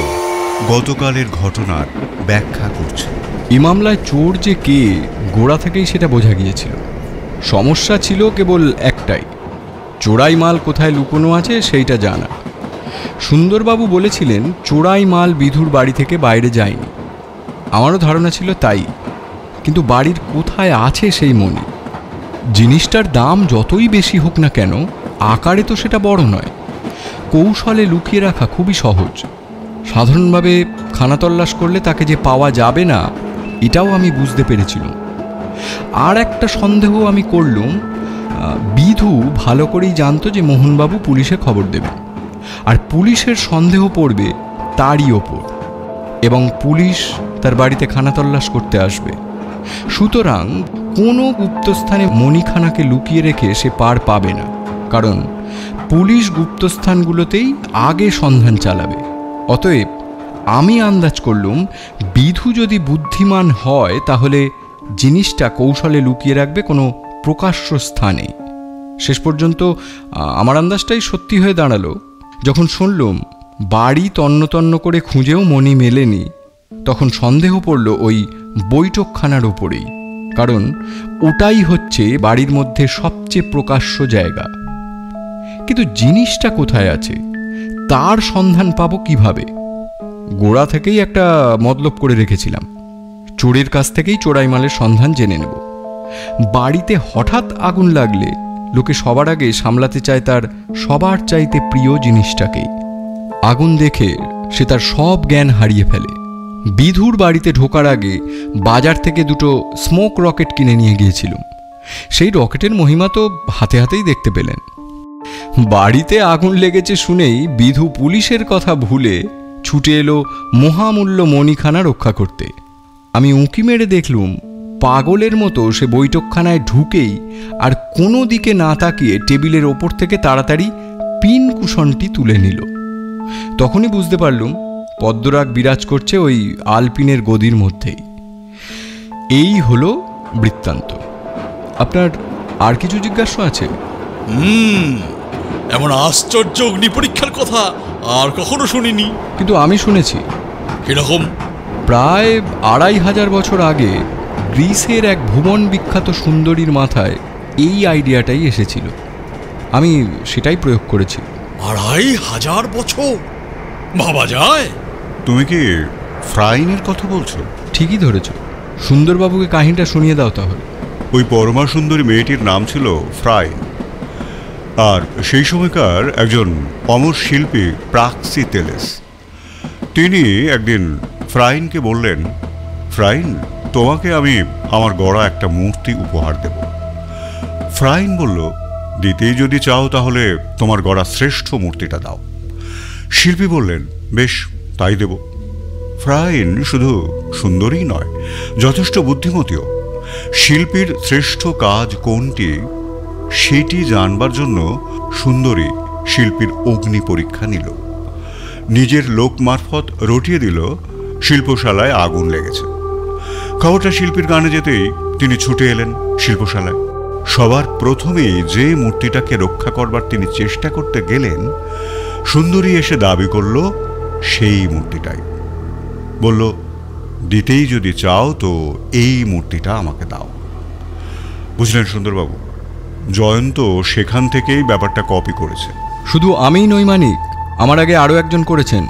গতকালের ঘটনার ব্যাখ্যা করছে। এই মামলায় চোর যে কে, গোড়া থেকেই সেটা বোঝা গিয়েছিল। সমস্যা ছিল কেবল একটাই, চোরাই মাল কোথায় লুকোনো আছে সেইটা জানা। সুন্দরবাবু বলেছিলেন চোরাই মাল বিধুর বাড়ি থেকে বাইরে যায়নি। আমারও ধারণা ছিল তাই, কিন্তু বাড়ির কোথায় আছে সেই মণি? জিনিসটার দাম যতই বেশি হোক না কেন, আকারে তো সেটা বড় নয়। কৌশলে লুকিয়ে রাখা খুবই সহজ। সাধারণভাবে খানাতল্লাশ করলে তাকে যে পাওয়া যাবে না, এটাও আমি বুঝতে পেরেছিলাম। আর একটা সন্দেহ আমি করলুম, বিধু ভালো করেই জানতো যে মোহনবাবু পুলিশে খবর দেবেন, আর পুলিশের সন্দেহ পড়বে তারই ওপর, এবং পুলিশ তার বাড়িতে খানাতল্লাশ করতে আসবে। সুতরাং কোনো গুপ্তস্থানে মণিখানাকে লুকিয়ে রেখে সে পার পাবে না, কারণ পুলিশ গুপ্তস্থানগুলোতেই আগে সন্ধান চালাবে। অতএব আমি আন্দাজ করলুম, বিধু যদি বুদ্ধিমান হয় তাহলে জিনিসটা কৌশলে লুকিয়ে রাখবে কোনো প্রকাশ্য স্থানে। শেষ পর্যন্ত আমার আন্দাজটাই সত্যি হয়ে দাঁড়ালো। যখন শুনলুম বাড়ি তন্ন তন্ন করে খুঁজেও মণি মেলেনি, তখন সন্দেহ পড়ল ওই বৈঠকখানার ওপরেই, কারণ ওটাই হচ্ছে বাড়ির মধ্যে সবচেয়ে প্রকাশ্য জায়গা। কিন্তু জিনিসটা কোথায় আছে তার সন্ধান পাবো কিভাবে? গোড়া থেকেই একটা মতলব করে রেখেছিলাম, চোরের কাছ থেকেই চোরাই মালের সন্ধান জেনে নেব। বাড়িতে হঠাৎ আগুন লাগলে লোকে সবার আগে সামলাতে চায় তার সবার চাইতে প্রিয় জিনিসটাকেই। আগুন দেখে সে তার সব জ্ঞান হারিয়ে ফেলে। বিধুর বাড়িতে ঢোকার আগে বাজার থেকে দুটো স্মোক রকেট কিনে নিয়ে গিয়েছিলাম। সেই রকেটের মহিমা তো হাতে হাতেই দেখতে পেলেন। বাড়িতে আগুন লেগেছে শুনেই বিধু পুলিশের কথা ভুলে ছুটে এলো মহামূল্য মণিখানা রক্ষা করতে। আমি উঁকি মেরে দেখলুম পাগলের মতো সে বৈঠকখানায় ঢুকেই আর কোনো দিকে না তাকিয়ে টেবিলের ওপর থেকে তাড়াতাড়ি পিন কুশনটি তুলে নিল। তখনই বুঝতে পারলুম পদ্মরাগ বিরাজ করছে ওই আলপিনের গদির মধ্যেই। এই হলো বৃত্তান্ত। আপনার আর কিছু জিজ্ঞাসা আছে? এমন আশ্চর্য অগ্নি পরীক্ষার কথা আর কখনো শুনিনি। কিন্তু আমি শুনেছি। কিরকম? প্রায় ২৫০০ বছর আগে গ্রিসের এক ভুবন বিখ্যাত সুন্দরীর মাথায় এই আইডিয়াটাই এসেছিল। আমি সেটাই প্রয়োগ করেছি। ২৫০০ বছর? ভাবা যায়? তুমি কি ফ্রাইনের কথা বলছো? ঠিকই ধরেছ। সুন্দরবাবুকে কাহিনীটা শুনিয়ে দাও তাহলে। ওই পরমা সুন্দরী মেয়েটির নাম ছিল ফ্রাইন, আর সেই সময়কার একজন অমর শিল্পী প্রাক্সিতেলেস। তিনি একদিন ফ্রাইনকে বললেন, ফ্রাইন, তোমাকে আমি আমার গড়া একটা মূর্তি উপহার দেব। ফ্রাইন বলল, দিতেই যদি চাও তাহলে তোমার গড়া শ্রেষ্ঠ মূর্তিটা দাও। শিল্পী বললেন, বেশ, তাই দেব। ফ্রাইন শুধু সুন্দরী নয়, যথেষ্ট বুদ্ধিমতীও। শিল্পীর শ্রেষ্ঠ কাজ কোনটি সেটি জানবার জন্য সুন্দরী শিল্পীর অগ্নি পরীক্ষা নিল। নিজের লোক মারফত রটিয়ে দিল শিল্পশালায় আগুন লেগেছে। খবরটা শিল্পীর কানে যেতেই তিনি ছুটে এলেন শিল্পশালায়। সবার প্রথমেই যে মূর্তিটাকে রক্ষা করবার তিনি চেষ্টা করতে গেলেন, সুন্দরী এসে দাবি করল সেই মূর্তিটাই। বলল, দিতেই যদি চাও তো এই মূর্তিটা আমাকে দাও। বুঝলেন সুন্দরবাবু, জয়ন্ত সেখান থেকেই ব্যাপারটা কপি করেছে। শুধু আমিই নই মানিক, আমার আগে আরও একজন করেছেন।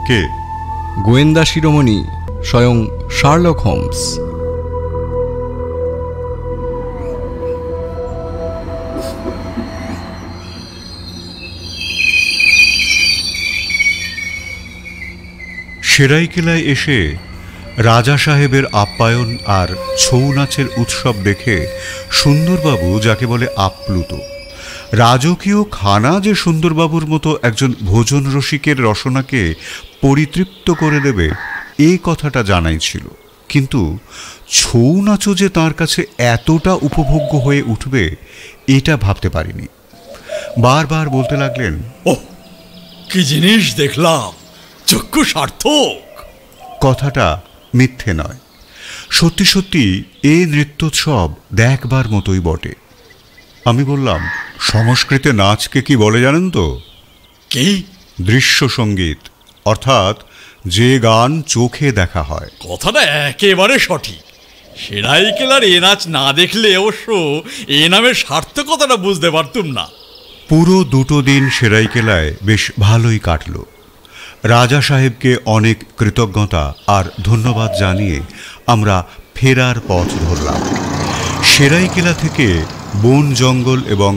কে? গোয়েন্দা শিরোমণি স্বয়ং শার্লক হোমস। সেরাইকেলায় এসে রাজা সাহেবের আপ্যায়ন আর ছৌ নাচের উৎসব দেখে সুন্দরবাবু যাকে বলে আপ্লুত। রাজকীয় খানা যে সুন্দরবাবুর মতো একজন ভোজন রসিকের রসনাকে পরিতৃপ্ত করে দেবে এই কথাটা জানাই ছিল, কিন্তু ছৌ নাচও যে তাঁর কাছে এতটা উপভোগ্য হয়ে উঠবে এটা ভাবতে পারিনি। বারবার বলতে লাগলেন, ওহ, কি জিনিস দেখলাম, চক্ষু সার্থক। কথাটা মিথ্যে নয়, সত্যি সত্যি এই নৃত্যোৎসব দেখবার মতোই বটে। আমি বললাম, সংস্কৃতে নাচকে কি বলে জানেন তো? কি? দৃশ্য সঙ্গীত, অর্থাৎ যে গান চোখে দেখা হয়। কথাটা একেবারে সঠিক। সেরাইকেলার এ নাচ না দেখলে অবশ্য এ নামের সার্থকতাটা বুঝতে পারতুম না। পুরো 2 দিন সেরাইকেলায় বেশ ভালোই কাটল। রাজা সাহেবকে অনেক কৃতজ্ঞতা আর ধন্যবাদ জানিয়ে আমরা ফেরার পথ ধরলাম। সেরাইকেলা থেকে বন জঙ্গল এবং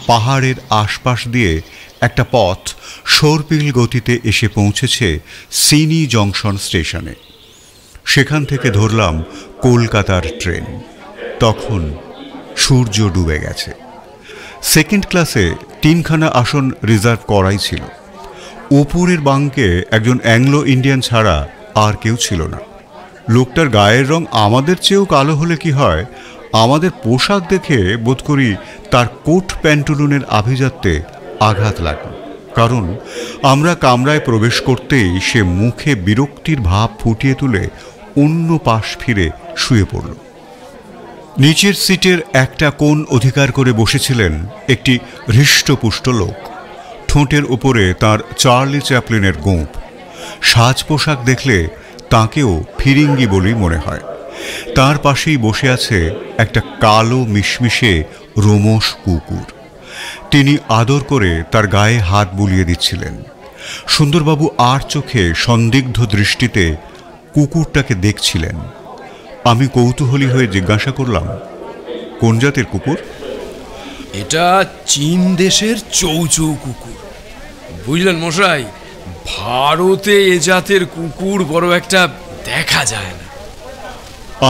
পাহাড়ের আশপাশ দিয়ে একটা পথ সর্পিল গতিতে এসে পৌঁছেছে সিনি জংশন স্টেশনে। সেখান থেকে ধরলাম কলকাতার ট্রেন। তখন সূর্য ডুবে গেছে। সেকেন্ড ক্লাসে 3খানা আসন রিজার্ভ করাই ছিল। ওপরের বাঙ্কে একজন অ্যাংলো ইন্ডিয়ান ছাড়া আর কেউ ছিল না। লোকটার গায়ের রং আমাদের চেয়েও কালো হলে কি হয়, আমাদের পোশাক দেখে বোধ করি তার কোট প্যান্টুলুনের আভিজাত্যে আঘাত লাগল। কারণ আমরা কামরায় প্রবেশ করতেই সে মুখে বিরক্তির ভাব ফুটিয়ে তুলে অন্য পাশ ফিরে শুয়ে পড়ল। নিচের সিটের একটা কোণ অধিকার করে বসেছিলেন একটি হৃষ্টপুষ্ট লোক। ঠোঁটের উপরে তার চার্লি চ্যাপলিনের গোঁপ। সাজ পোশাক দেখলে তাঁকেও ফিরিঙ্গি বলেই মনে হয়। তার পাশেই বসে আছে একটা কালো মিশমিশে রোমশ কুকুর। তিনি আদর করে তার গায়ে হাত বুলিয়ে দিচ্ছিলেন। সুন্দরবাবু আর চোখে সন্দিগ্ধ দৃষ্টিতে কুকুরটাকে দেখছিলেন। আমি কৌতূহলী হয়ে জিজ্ঞাসা করলাম, কোন জাতের কুকুর? এটা চীন দেশের চৌচৌ কুকুর। বুঝলেন মশাই, ভারতে এ জাতের কুকুর বড় একটা দেখা যায় না।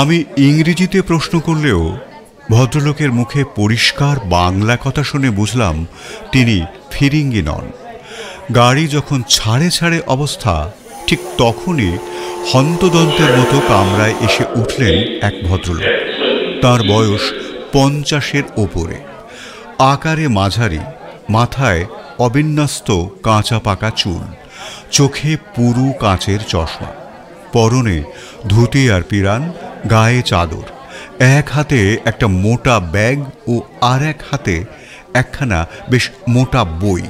আমি ইংরেজিতে প্রশ্ন করলেও ভদ্রলোকের মুখে পরিষ্কার বাংলা কথা শুনে বুঝলাম তিনি ফিরিঙ্গি নন। গাড়ি যখন ছাড়ে ছাড়ে অবস্থা, ঠিক তখনই হন্তদন্তের মতো কামরায় এসে উঠলেন এক ভদ্রলোক। তার বয়স 50-এর ওপরে, আকারে মাঝারি, মাথায় অবিন্যস্ত কাঁচা পাকা চুল, চোখে পুরু কাঁচের চশমা, পরনে ধুতি আর পিরান, গায়ে চাদর, এক হাতে একটা মোটা ব্যাগ ও আর এক হাতে একখানা বেশ মোটা বই।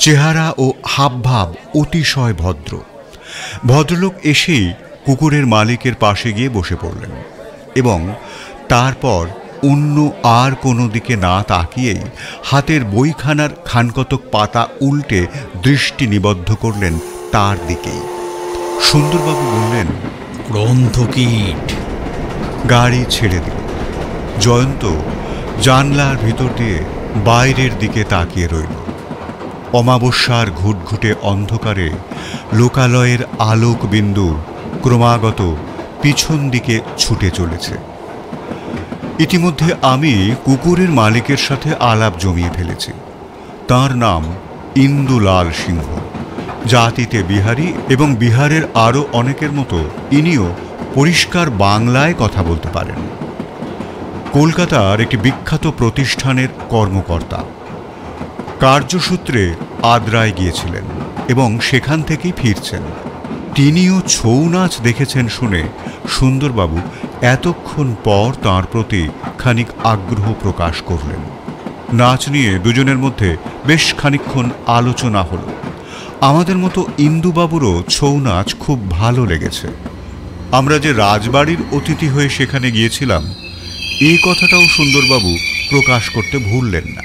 চেহারা ও হাবভাব অতিশয় ভদ্র। ভদ্রলোক এসেই কুকুরের মালিকের পাশে গিয়ে বসে পড়লেন এবং তারপর অন্য আর কোনো দিকে না তাকিয়েই হাতের বইখানার খানকতক পাতা উল্টে দৃষ্টি নিবদ্ধ করলেন তার দিকেই। সুন্দরবাবু বললেন, গ্রন্থকীট। গাড়ি ছেড়ে দিল। জয়ন্ত জানলার ভিতর দিয়ে বাইরের দিকে তাকিয়ে রইল। অমাবস্যার ঘুটঘুটে অন্ধকারে লোকালয়ের আলোক বিন্দু ক্রমাগত পিছন দিকে ছুটে চলেছে। ইতিমধ্যে আমি কুকুরের মালিকের সাথে আলাপ জমিয়ে ফেলেছি। তার নাম ইন্দুলাল সিংহ, জাতিতে বিহারি এবং বিহারের আরও অনেকের মতো ইনিও পরিষ্কার বাংলায় কথা বলতে পারেন। কলকাতার একটি বিখ্যাত প্রতিষ্ঠানের কর্মকর্তা। কার্যসূত্রে আদ্রায় গিয়েছিলেন এবং সেখান থেকেই ফিরছেন। তিনিও ছৌ নাচ দেখেছেন শুনে সুন্দরবাবু এতক্ষণ পর তাঁর প্রতি খানিক আগ্রহ প্রকাশ করলেন। নাচ নিয়ে দুজনের মধ্যে বেশ খানিকক্ষণ আলোচনা হলো। আমাদের মতো ইন্দুবাবুরও ছৌ নাচ খুব ভালো লেগেছে। আমরা যে রাজবাড়ির অতিথি হয়ে সেখানে গিয়েছিলাম এই কথাটাও সুন্দরবাবু প্রকাশ করতে ভুললেন না।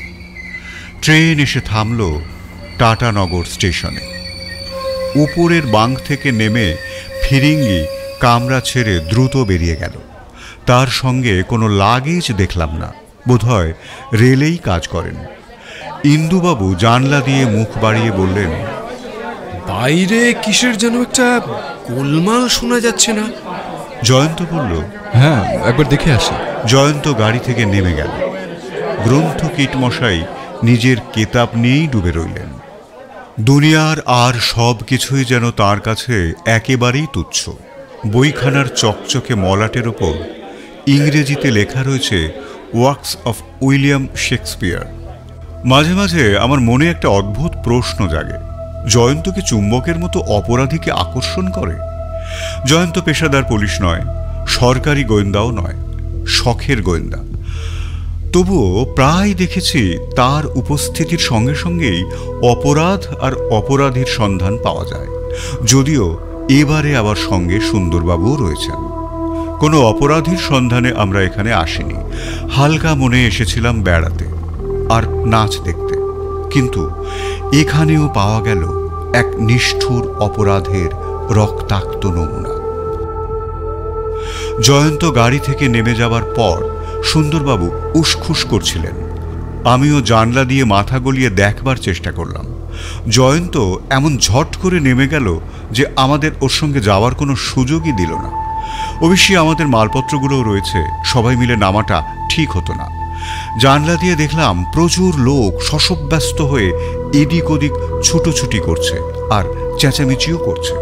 ট্রেন এসে থামল টাটানগর স্টেশনে। উপরের বাঙ্ক থেকে নেমে ফিরিঙ্গি কামরা ছেড়ে দ্রুত বেরিয়ে গেল। তার সঙ্গে কোনো লাগেজ দেখলাম না, বোধহয় রেলেই কাজ করেন। ইন্দুবাবু জানলা দিয়ে মুখ বাড়িয়ে বললেন, বাইরে কিসের যেন একটা গোলমাল শোনা যাচ্ছে না? জয়ন্ত বলল, হ্যাঁ, একবার দেখে আসি। জয়ন্ত গাড়ি থেকে নেমে গেল। গ্রন্থ কীটমশাই নিজের কেতাব নিয়েই ডুবে রইলেন। দুনিয়ার আর সব কিছুই যেন তার কাছে একেবারেই তুচ্ছ। বইখানার চকচকে মলাটের ওপর ইংরেজিতে লেখা রয়েছে ওয়ার্কস অফ উইলিয়াম শেক্সপিয়ার। মাঝে মাঝে আমার মনে একটা অদ্ভুত প্রশ্ন জাগে, জয়ন্তকে চুম্বকের মতো অপরাধীকে আকর্ষণ করে? জয়ন্ত পেশাদার পুলিশ নয়, সরকারি গোয়েন্দাও নয়, শখের গোয়েন্দা। তবুও প্রায় দেখেছি তার উপস্থিতির সঙ্গে সঙ্গেই অপরাধ আর অপরাধীর সন্ধান পাওয়া যায়। যদিও এবারে আবার সঙ্গে সুন্দরবাবুও রয়েছেন। কোনো অপরাধীর সন্ধানে আমরা এখানে আসিনি, হালকা মনে এসেছিলাম বেড়াতে আর নাচ দেখতে। কিন্তু এখানেও পাওয়া গেল এক নিষ্ঠুর অপরাধের রক্তাক্ত নমুনা। জয়ন্ত গাড়ি থেকে নেমে যাবার পর সুন্দরবাবু উসখুস করছিলেন। আমিও জানলা দিয়ে মাথা গলিয়ে দেখবার চেষ্টা করলাম। জয়ন্ত এমন ঝট করে নেমে গেল যে আমাদের ওর সঙ্গে যাওয়ার কোনো সুযোগই দিল না। অবশ্যই আমাদের মালপত্রগুলোও রয়েছে, সবাই মিলে নামাটা ঠিক হতো না। জানলা দিয়ে দেখলাম প্রচুর লোক শশব্যস্ত হয়ে এদিক ওদিক ছুটোছুটি করছে আর চেঁচামেচিও করছে।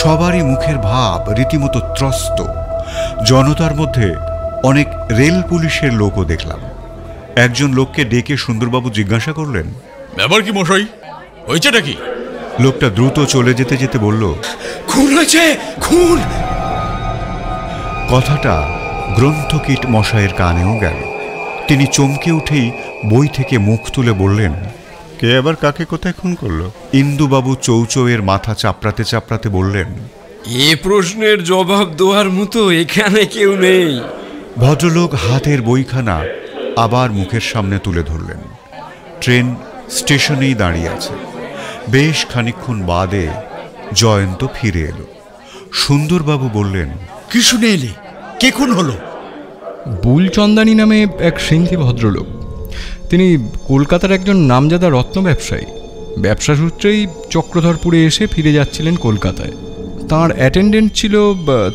সবারই মুখের ভাব রীতিমতো ত্রস্ত। জনতার মধ্যে অনেক রেল পুলিশের লোকও দেখলাম। একজন লোককে ডেকে সুন্দরবাবু জিজ্ঞাসা করলেন, ব্যাপার কি মশাই, হয়েছেটা কি? লোকটা দ্রুত চলে যেতে যেতে বলল, খুন হয়েছে, খুন। কথাটা গ্রন্থকীট মশাইয়ের কানেও গেল। তিনি চমকে উঠেই বই থেকে মুখ তুলে বললেন, কে আবার কাকে কোথায় খুন করলো? ইন্দুবাবু চৌচৌয়ের মাথা চাপড়াতে চাপড়াতে বললেন, এ প্রশ্নের জবাব দেওয়ার মতো এখানে কেউ নেই। ভদ্রলোক হাতের বইখানা আবার মুখের সামনে তুলে ধরলেন। ট্রেন স্টেশনেই দাঁড়িয়ে আছে। বেশ খানিকক্ষণ বাদে জয়ন্ত ফিরে এলো। সুন্দরবাবু বললেন, কি শুনে এলে? কে খুন হলো? বুলচন্দানী নামে এক সিন্ধি ভদ্রলোক। তিনি কলকাতার একজন নামজাদা রত্ন ব্যবসায়ী। ব্যবসা সূত্রেই চক্রধরপুরে এসে ফিরে যাচ্ছিলেন কলকাতায়। তাঁর অ্যাটেন্ডেন্ট ছিল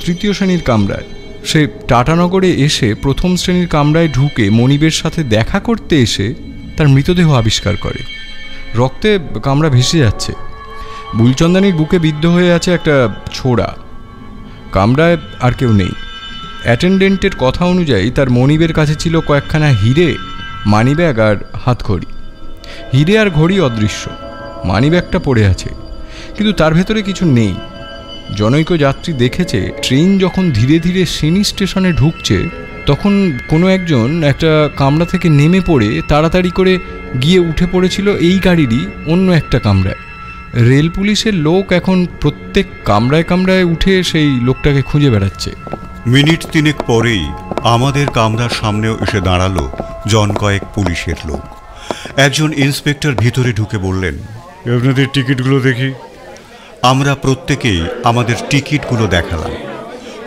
তৃতীয় শ্রেণীর কামরায়। সে টাটানগরে এসে প্রথম শ্রেণীর কামরায় ঢুকে মনিবের সাথে দেখা করতে এসে তার মৃতদেহ আবিষ্কার করে। রক্তে কামরা ভেসে যাচ্ছে। বুলচন্দানীর বুকে বিদ্ধ হয়ে আছে একটা ছোড়া। কামরায় আর কেউ নেই। অ্যাটেন্ডেন্টের কথা অনুযায়ী তার মনিবের কাছে ছিল কয়েকখানা হিরে, মানিব্যাগ আর হাতঘড়ি। হিরে আর ঘড়ি অদৃশ্য, মানিব্যাগটা পড়ে আছে, কিন্তু তার ভেতরে কিছু নেই। জনৈক যাত্রী দেখেছে ট্রেন যখন ধীরে ধীরে সিনি স্টেশনে ঢুকছে তখন কোনো একজন একটা কামরা থেকে নেমে পড়ে তাড়াতাড়ি করে গিয়ে উঠে পড়েছিল এই গাড়িরই অন্য একটা কামরায়। রেল পুলিশের লোক এখন প্রত্যেক কামরায় কামরায় উঠে সেই লোকটাকে খুঁজে বেড়াচ্ছে। মিনিট তিনেক পরেই আমাদের কামরার সামনেও এসে দাঁড়ালো জন কয়েক পুলিশের লোক। একজন ইন্সপেক্টর ভিতরে ঢুকে বললেন, আপনাদের টিকিটগুলো দেখি। আমরা প্রত্যেকেই আমাদের টিকিটগুলো দেখালাম।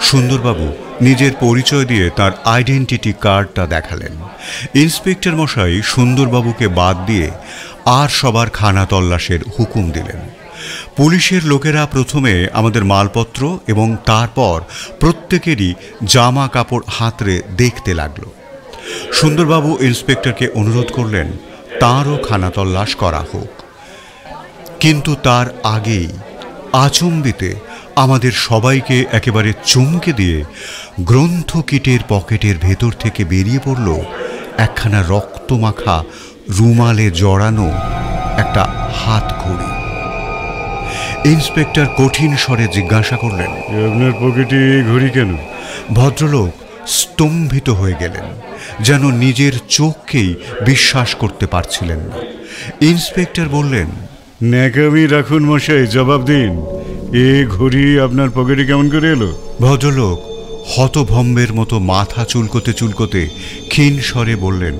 সুন্দরবাবু নিজের পরিচয় দিয়ে তার আইডেন্টিটি কার্ডটা দেখালেন। ইন্সপেক্টর মশাই সুন্দরবাবুকে বাদ দিয়ে আর সবার খানা তল্লাশের হুকুম দিলেন। পুলিশের লোকেরা প্রথমে আমাদের মালপত্র এবং তারপর প্রত্যেকেরই জামা কাপড় হাতড়ে দেখতে লাগলো। সুন্দরবাবু ইন্সপেক্টরকে অনুরোধ করলেন তাঁরও খানা তল্লাশ করা হোক। কিন্তু তার আগেই আচম্বিতে আমাদের সবাইকে একেবারে চমকে দিয়ে গ্রন্থকীটের পকেটের ভেতর থেকে বেরিয়ে পড়ল একখানা রক্তমাখা রুমালে জড়ানো একটা হাত ঘড়ি। ইন্সপেক্টর কঠিন স্বরে জিজ্ঞাসা করলেন, আপনার পকেটে এই ঘড়ি কেন? ভদ্রলোক স্তম্ভিত হয়ে গেলেন, যেন নিজের চোখকেই বিশ্বাস করতে পারছিলেন না। ইন্সপেক্টর বললেন, ন্যাকামি রাখুন মশাই, জবাব দিন, এ ঘড়ি আপনার পকেটে কেমন করে এলো? ভদ্রলোক হতভম্বের মতো মাথা চুলকোতে চুলকোতে ক্ষীণ স্বরে বললেন,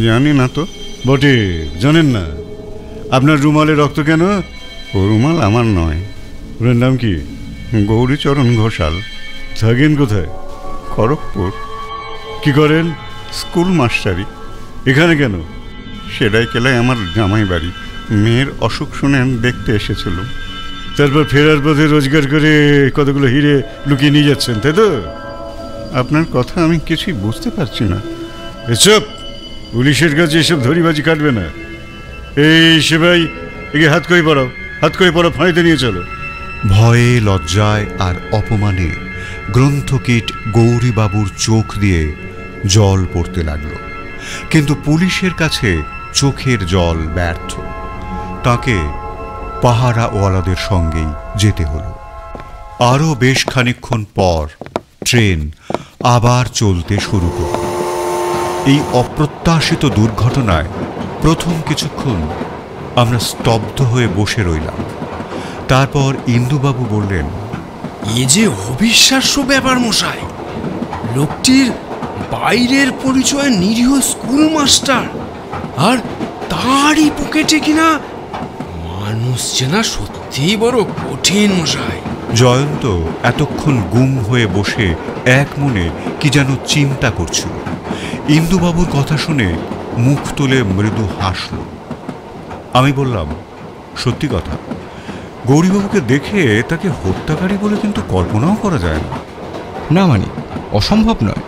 জানি না তো। বটে, জানেন না? আপনার রুমালে রক্ত কেন? ও রুমাল আমার নয়। ওর নাম কি? গৌরীচরণ ঘোষাল। থাকেন কোথায়? খড়গপুর। কি করেন? স্কুল মাস্টারি। এখানে কেন? সেটাই কেলায় আমার জামাই বাড়ি। মেয়ের অসুখ শুনে দেখতে এসেছিল, তারপর ফেরার পথে রোজগার করে কতগুলো হিরে লুকিয়ে নিয়ে যাচ্ছেন, তাই তো? আপনার কথা আমি কিছুই বুঝতে পারছি না। এসব পুলিশের কাছে এসব ধরিবাজি কাটবে না। এই সেবাই একে হাত করে পড়াও, ফাঁড়িতে নিয়ে চলো। ভয়ে, লজ্জায় আর অপমানে গ্রন্থকীট গৌরীবাবুর চোখ দিয়ে জল পড়তে লাগল, কিন্তু পুলিশের কাছে চোখের জল ব্যর্থ। তাকে পাহারাওয়ালাদের সঙ্গেই যেতে হলো। আরও বেশ খানিকক্ষণ পর ট্রেন আবার চলতে শুরু করল। এই অপ্রত্যাশিত দুর্ঘটনায় প্রথম কিছুক্ষণ আমরা স্তব্ধ হয়ে বসে রইলাম। তারপর ইন্দুবাবু বললেন, এ যে অবিশ্বাস্য ব্যাপার মশাই, লোকটির বাইরের পরিচয় নিরীহ স্কুল মাস্টার, আর তারই পকেটে কিনা মানুষ চেনা সত্যিই বড় কঠিন মশাই। জয়ন্ত এতক্ষণ গুম হয়ে বসে এক মনে কি যেন চিন্তা করছিল। ইন্দুবাবুর কথা শুনে মুখ তুলে মৃদু হাসল। আমি বললাম, সত্যি কথা, গৌরীবাবুকে দেখে তাকে হত্যাকারী বলে কিন্তু কল্পনাও করা যায় না। না মানে অসম্ভব নয়,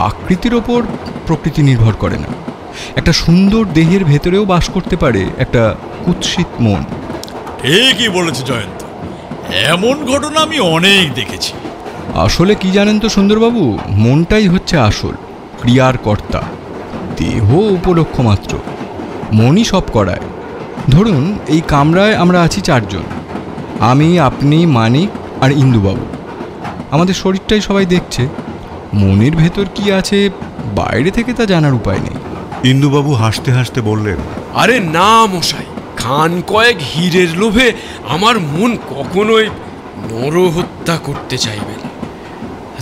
আকৃতির ওপর প্রকৃতি নির্ভর করে না। একটা সুন্দর দেহের ভেতরেও বাস করতে পারে একটা কুৎসিত মন। ঠিকই বলেছে জয়ন্ত, এমন ঘটনা আমি অনেক দেখেছি। আসলে কি জানেন তো সুন্দরবাবু, মনটাই হচ্ছে আসল ক্রিয়ার কর্তা, দেহ উপলক্ষ মাত্র, মনই সব করায়। ধরুন এই কামরায় আমরা আছি চারজন, আমি, আপনি, মানিক আর ইন্দুবাবু। আমাদের শরীরটাই সবাই দেখছে, মনের ভেতর কি আছে বাইরে থেকে তা জানার উপায় নেই। ইন্দুবাবু হাসতে হাসতে বললেন, আরে না মশাই, খান কয়েক হীরের লোভে আমার মন কখনোই নরহত্যা করতে চাইবে না।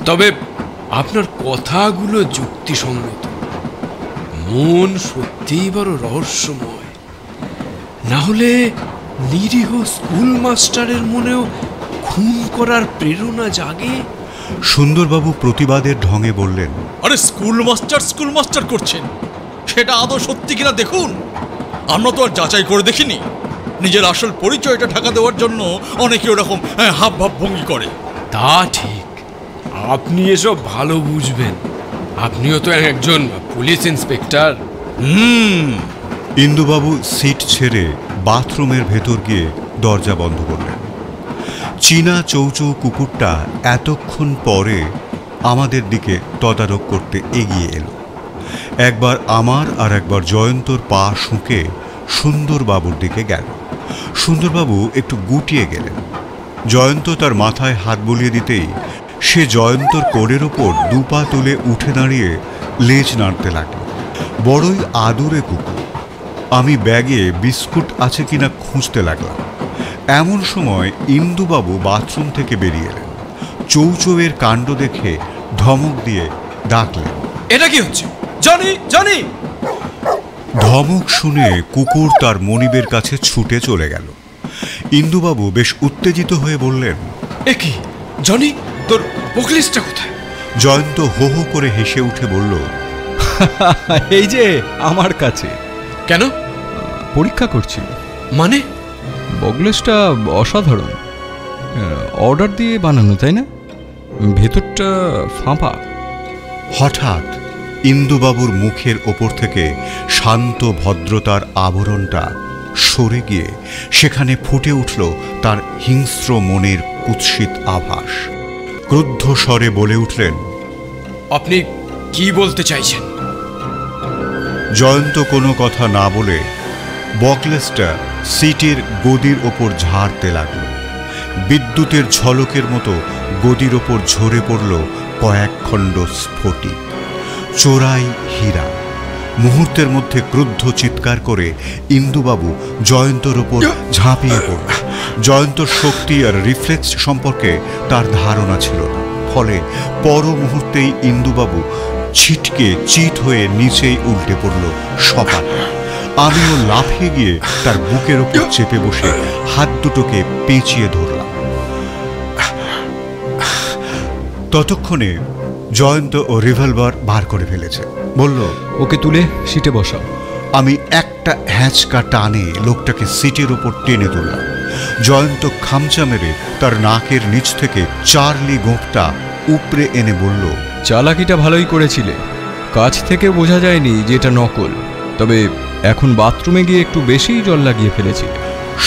তবে আপনার কথাগুলো যুক্তিসঙ্গত। মন সত্যিই বড় রহস্যময়। না হলে নিরীহ স্কুল মাস্টারের মনেও খুন করার প্রেরণা জাগে? সুন্দরবাবু প্রতিবাদের ঢঙে বললেন, আরে স্কুল মাস্টার করছেন, সেটা আদৌ সত্যি কিনা দেখুন। আমরা তো আর যাচাই করে দেখিনি। নিজের আসল পরিচয়টা ঢাকা দেওয়ার জন্য অনেকে ওরকম হাব ভাব ভঙ্গি করে। তা ঠিক, আপনি এসব ভালো বুঝবেন। আপনিও তো একজন পুলিশ ইন্সপেক্টর। ইন্দুবাবু সিট ছেড়ে বাথরুমের ভেতর গিয়ে দরজা বন্ধ করলেন। চীনা চৌচৌ কুকুরটা এতক্ষণ পরে আমাদের দিকে তদারক করতে এগিয়ে এলো। একবার আমার আর একবার জয়ন্তর পা শুঁকে সুন্দরবাবুর দিকে গেল। সুন্দরবাবু একটু গুটিয়ে গেলেন। জয়ন্ত তার মাথায় হাত বুলিয়ে দিতেই সে জয়ন্তর কোলের ওপর দুপা তুলে উঠে দাঁড়িয়ে লেজ নাড়তে লাগল। বড়ই আদুরে কুকুর। আমি ব্যাগে বিস্কুট আছে কিনা খুঁজতে লাগলাম। এমন সময় ইন্দুবাবু বাথরুম থেকে বেরিয়ে এলেন। চৌচৌয়ের কাণ্ড দেখে ধমক দিয়ে ডাকলেন, এটা কি হচ্ছে? Johnny, Johnny! ধমক শুনে কুকুর তার মনিবের কাছে ছুটে চলে গেল। ইন্দুবাবু বেশ উত্তেজিত হয়ে বললেন, এ কি জনি, তোর বকলিসটা কোথায়? জয়ন্ত হো হো করে হেসে উঠে বলল, এই যে আমার কাছে। কেন? পরীক্ষা করছি। মানে? বগলেসটা অসাধারণ, অর্ডার দিয়ে বানানো, তাই না? ভেতরটা ফাঁপা। হঠাৎ ইন্দুবাবুর মুখের ওপর থেকে শান্ত ভদ্রতার আবরণটা সরে গিয়ে সেখানে ফুটে উঠল তার হিংস্র মনের কুৎসিত আভাস। ক্রুদ্ধ স্বরে বলে উঠলেন, আপনি কি বলতে চাইছেন? জয়ন্ত কোনো কথা না বলে বকলেসটা সিটের গদির ওপর ঝাড়তে লাগল। বিদ্যুতের ঝলকের মতো গদির ওপর ঝরে পড়ল কয়েক খণ্ড স্ফটিক, চোরাই হীরা। মুহূর্তের মধ্যে ক্রুদ্ধ চিৎকার করে ইন্দুবাবু জয়ন্তর ওপর ঝাঁপিয়ে পড়ল। জয়ন্তর শক্তি আর রিফ্লেক্স সম্পর্কে তার ধারণা ছিল না, ফলে পর মুহূর্তেই ইন্দুবাবু ছিটকে চিত হয়ে নিচেই উল্টে পড়ল সপাটে। আমিও লাফিয়ে গিয়ে তার বুকের ওপর চেপে বসে হাত দুটোকে পেঁচিয়ে ধরলাম। ততক্ষণে জয়ন্ত ও রিভলভার বার করে ফেলেছে। বলল, ওকে তুলে সিটে বসাও। আমি একটা হ্যাঁচকা টানে লোকটাকে সিটের উপর টেনে তুললাম। জয়ন্ত খামচা মেরে তার নাকের নিচ থেকে চার্লি গোঁফটা উপড়ে এনে বলল, চালাকিটা ভালোই করেছিলে, কাছ থেকে বোঝা যায়নি যে এটা নকল, তবে এখন বাথরুমে গিয়ে একটু বেশিই জল লাগিয়ে ফেলেছিলে।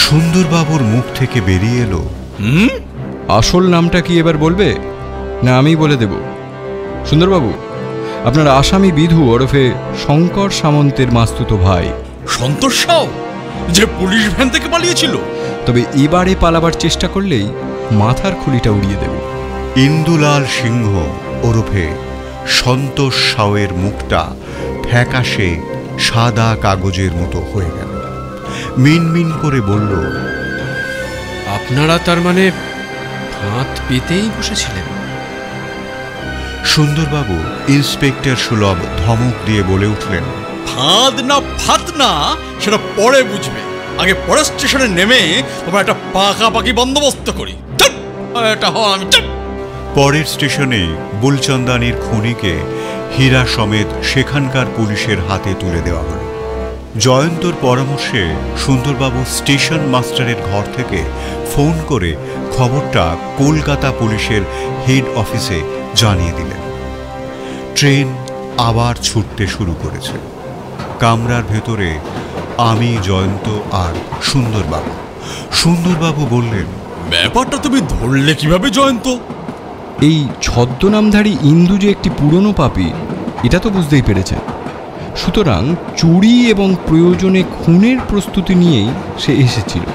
সুন্দরবাবুর মুখ থেকে বেরিয়ে এলো, আসল নামটা কি এবার বলবে না আমি বলে দেব? সুন্দরবাবু, আপনার আসামি বিধু ওরফে শঙ্কর সামন্তের মাস্তুতো ভাই। সন্তোষ সাউ, যে পুলিশ ভ্যান থেকে পালিয়েছিল? তবে এবারে পালাবার চেষ্টা করলেই মাথার খুলিটা উড়িয়ে দেব। ইন্দুলাল সিংহ ওরফে সন্তোষ সাউয়ের মুখটা ফ্যাকাশে সাদা কাগজের মতো হয়ে গেল। মিনমিন করে বলল, আপনারা তার মানে ফাঁদ পেতেই বসেছিলেন? সুন্দরবাবু ইন্সপেক্টর সুলভ ধমক দিয়ে বলে উঠলেন, ফাঁদ না ফাঁদ না সেটা পরে বুঝবে, আগে পরে স্টেশনে নেমে তোমার একটা পাকাপাকি বন্দোবস্ত করি। এটা আমি পরের স্টেশনে বুলচন্দানির খুনিকে হীরা সমেত সেখানকার পুলিশের হাতে তুলে দেওয়া হল। জয়ন্তর পরামর্শে সুন্দরবাবু স্টেশন মাস্টারের ঘর থেকে ফোন করে খবরটা কলকাতা পুলিশের হেড অফিসে জানিয়ে দিলেন। ট্রেন আবার ছুটতে শুরু করেছে। কামরার ভেতরে আমি, জয়ন্ত আর সুন্দরবাবু। সুন্দরবাবু বললেন, ব্যাপারটা তুমি ধরলে কিভাবে জয়ন্ত? এই ছদ্মনামধারী ইন্দু যে একটি পুরনো পাপী, এটা তো বুঝতেই পেরেছেন। সুতরাং চুরি এবং প্রয়োজনে খুনের প্রস্তুতি নিয়েই সে এসেছিল।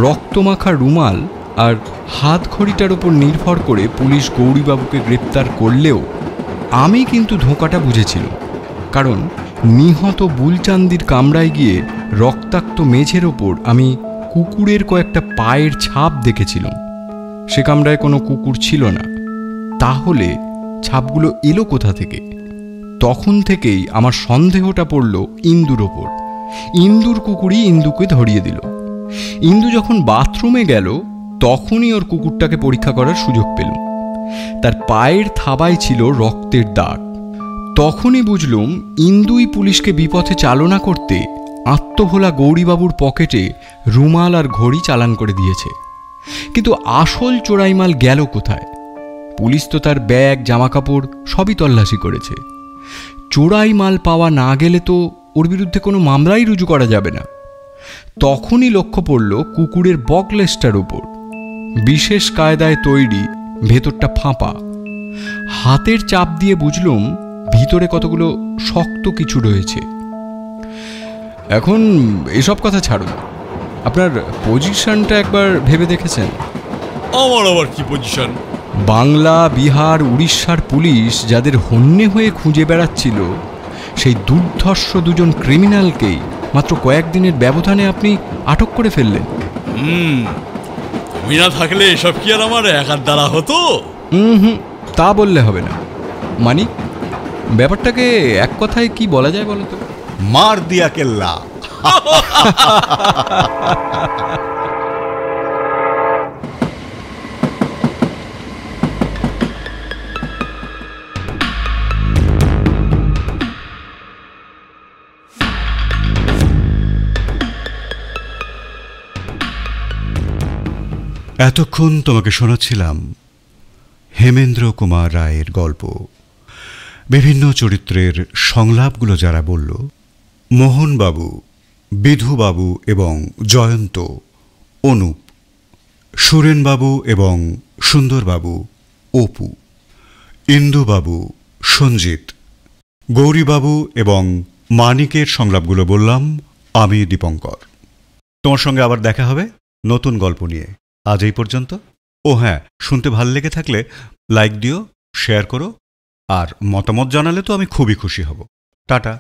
রক্তমাখা রুমাল আর হাত ঘড়িটার উপর নির্ভর করে পুলিশ গৌরীবাবুকে গ্রেপ্তার করলেও আমি কিন্তু ধোঁকাটা বুঝেছিল, কারণ নিহত বুলচান্দির কামরায় গিয়ে রক্তাক্ত মেঝের ওপর আমি কুকুরের কয়েকটা পায়ের ছাপ দেখেছিলাম। সে কামরায় কোনো কুকুর ছিল না। তাহলে ছাপগুলো এলো কোথা থেকে? তখন থেকেই আমার সন্দেহটা পড়ল ইন্দুর ওপর। ইন্দুর কুকুরই ইন্দুকে ধরিয়ে দিল। ইন্দু যখন বাথরুমে গেল তখনই ওর কুকুরটাকে পরীক্ষা করার সুযোগ পেল। তার পায়ের থাবায় ছিল রক্তের দাগ। তখনই বুঝলুম ইন্দুই পুলিশকে বিপথে চালনা করতে আত্মভোলা গৌরীবাবুর পকেটে রুমাল আর ঘড়ি চালান করে দিয়েছে। কিন্তু আসল চোরাইমাল গেল কোথায়? পুলিশ তো তার ব্যাগ, জামাকাপড় সবই তল্লাশি করেছে। চোরাই মাল পাওয়া না গেলে তো ওর বিরুদ্ধে কোনো মামলাই রুজু করা যাবে না। তখনই লক্ষ্য পড়ল কুকুরের বকলেসটার উপর। বিশেষ কায়দায় তৈরি, ভেতরটা ফাঁপা। হাতের চাপ দিয়ে বুঝলুম ভিতরে কতগুলো শক্ত কিছু রয়েছে। এখন এসব কথা ছাড়ুন, আপনার পজিশনটা একবার ভেবে দেখেছেন? আমার আবার কি পজিশন? বাংলা, বিহার, উড়িষ্যার পুলিশ যাদের হন্যে হয়ে খুঁজে বেড়াচ্ছিল, সেই দুর্ধর্ষ দুজন ক্রিমিনালকেই মাত্র কয়েকদিনের ব্যবধানে আপনি আটক করে ফেললেন। তুমি না থাকলে এসব কি আর আমার একার দ্বারা হতো? তা বললে হবে না। মানে ব্যাপারটাকে এক কথায় কি বলা যায় বলো তো? মার দিয়া কেল্লা। এতক্ষণ তোমাকে শোনাচ্ছিলাম হেমেন্দ্র কুমার রায়ের গল্প। বিভিন্ন চরিত্রের সংলাপগুলো যারা বলল, মোহনবাবু, বিধুবাবু এবং জয়ন্ত, অনুপ, সুরেনবাবু এবং সুন্দরবাবু, অপু, ইন্দুবাবু, সঞ্জিত, গৌরীবাবু এবং মানিকের সংলাপগুলো বললাম আমি, দীপঙ্কর। তোমার সঙ্গে আবার দেখা হবে নতুন গল্প নিয়ে। আজ এই পর্যন্ত। ও হ্যাঁ, শুনতে ভাল লেগে থাকলে লাইক দিও, শেয়ার করো, আর মতামত জানালে তো আমি খুবই খুশি হব। টাটা।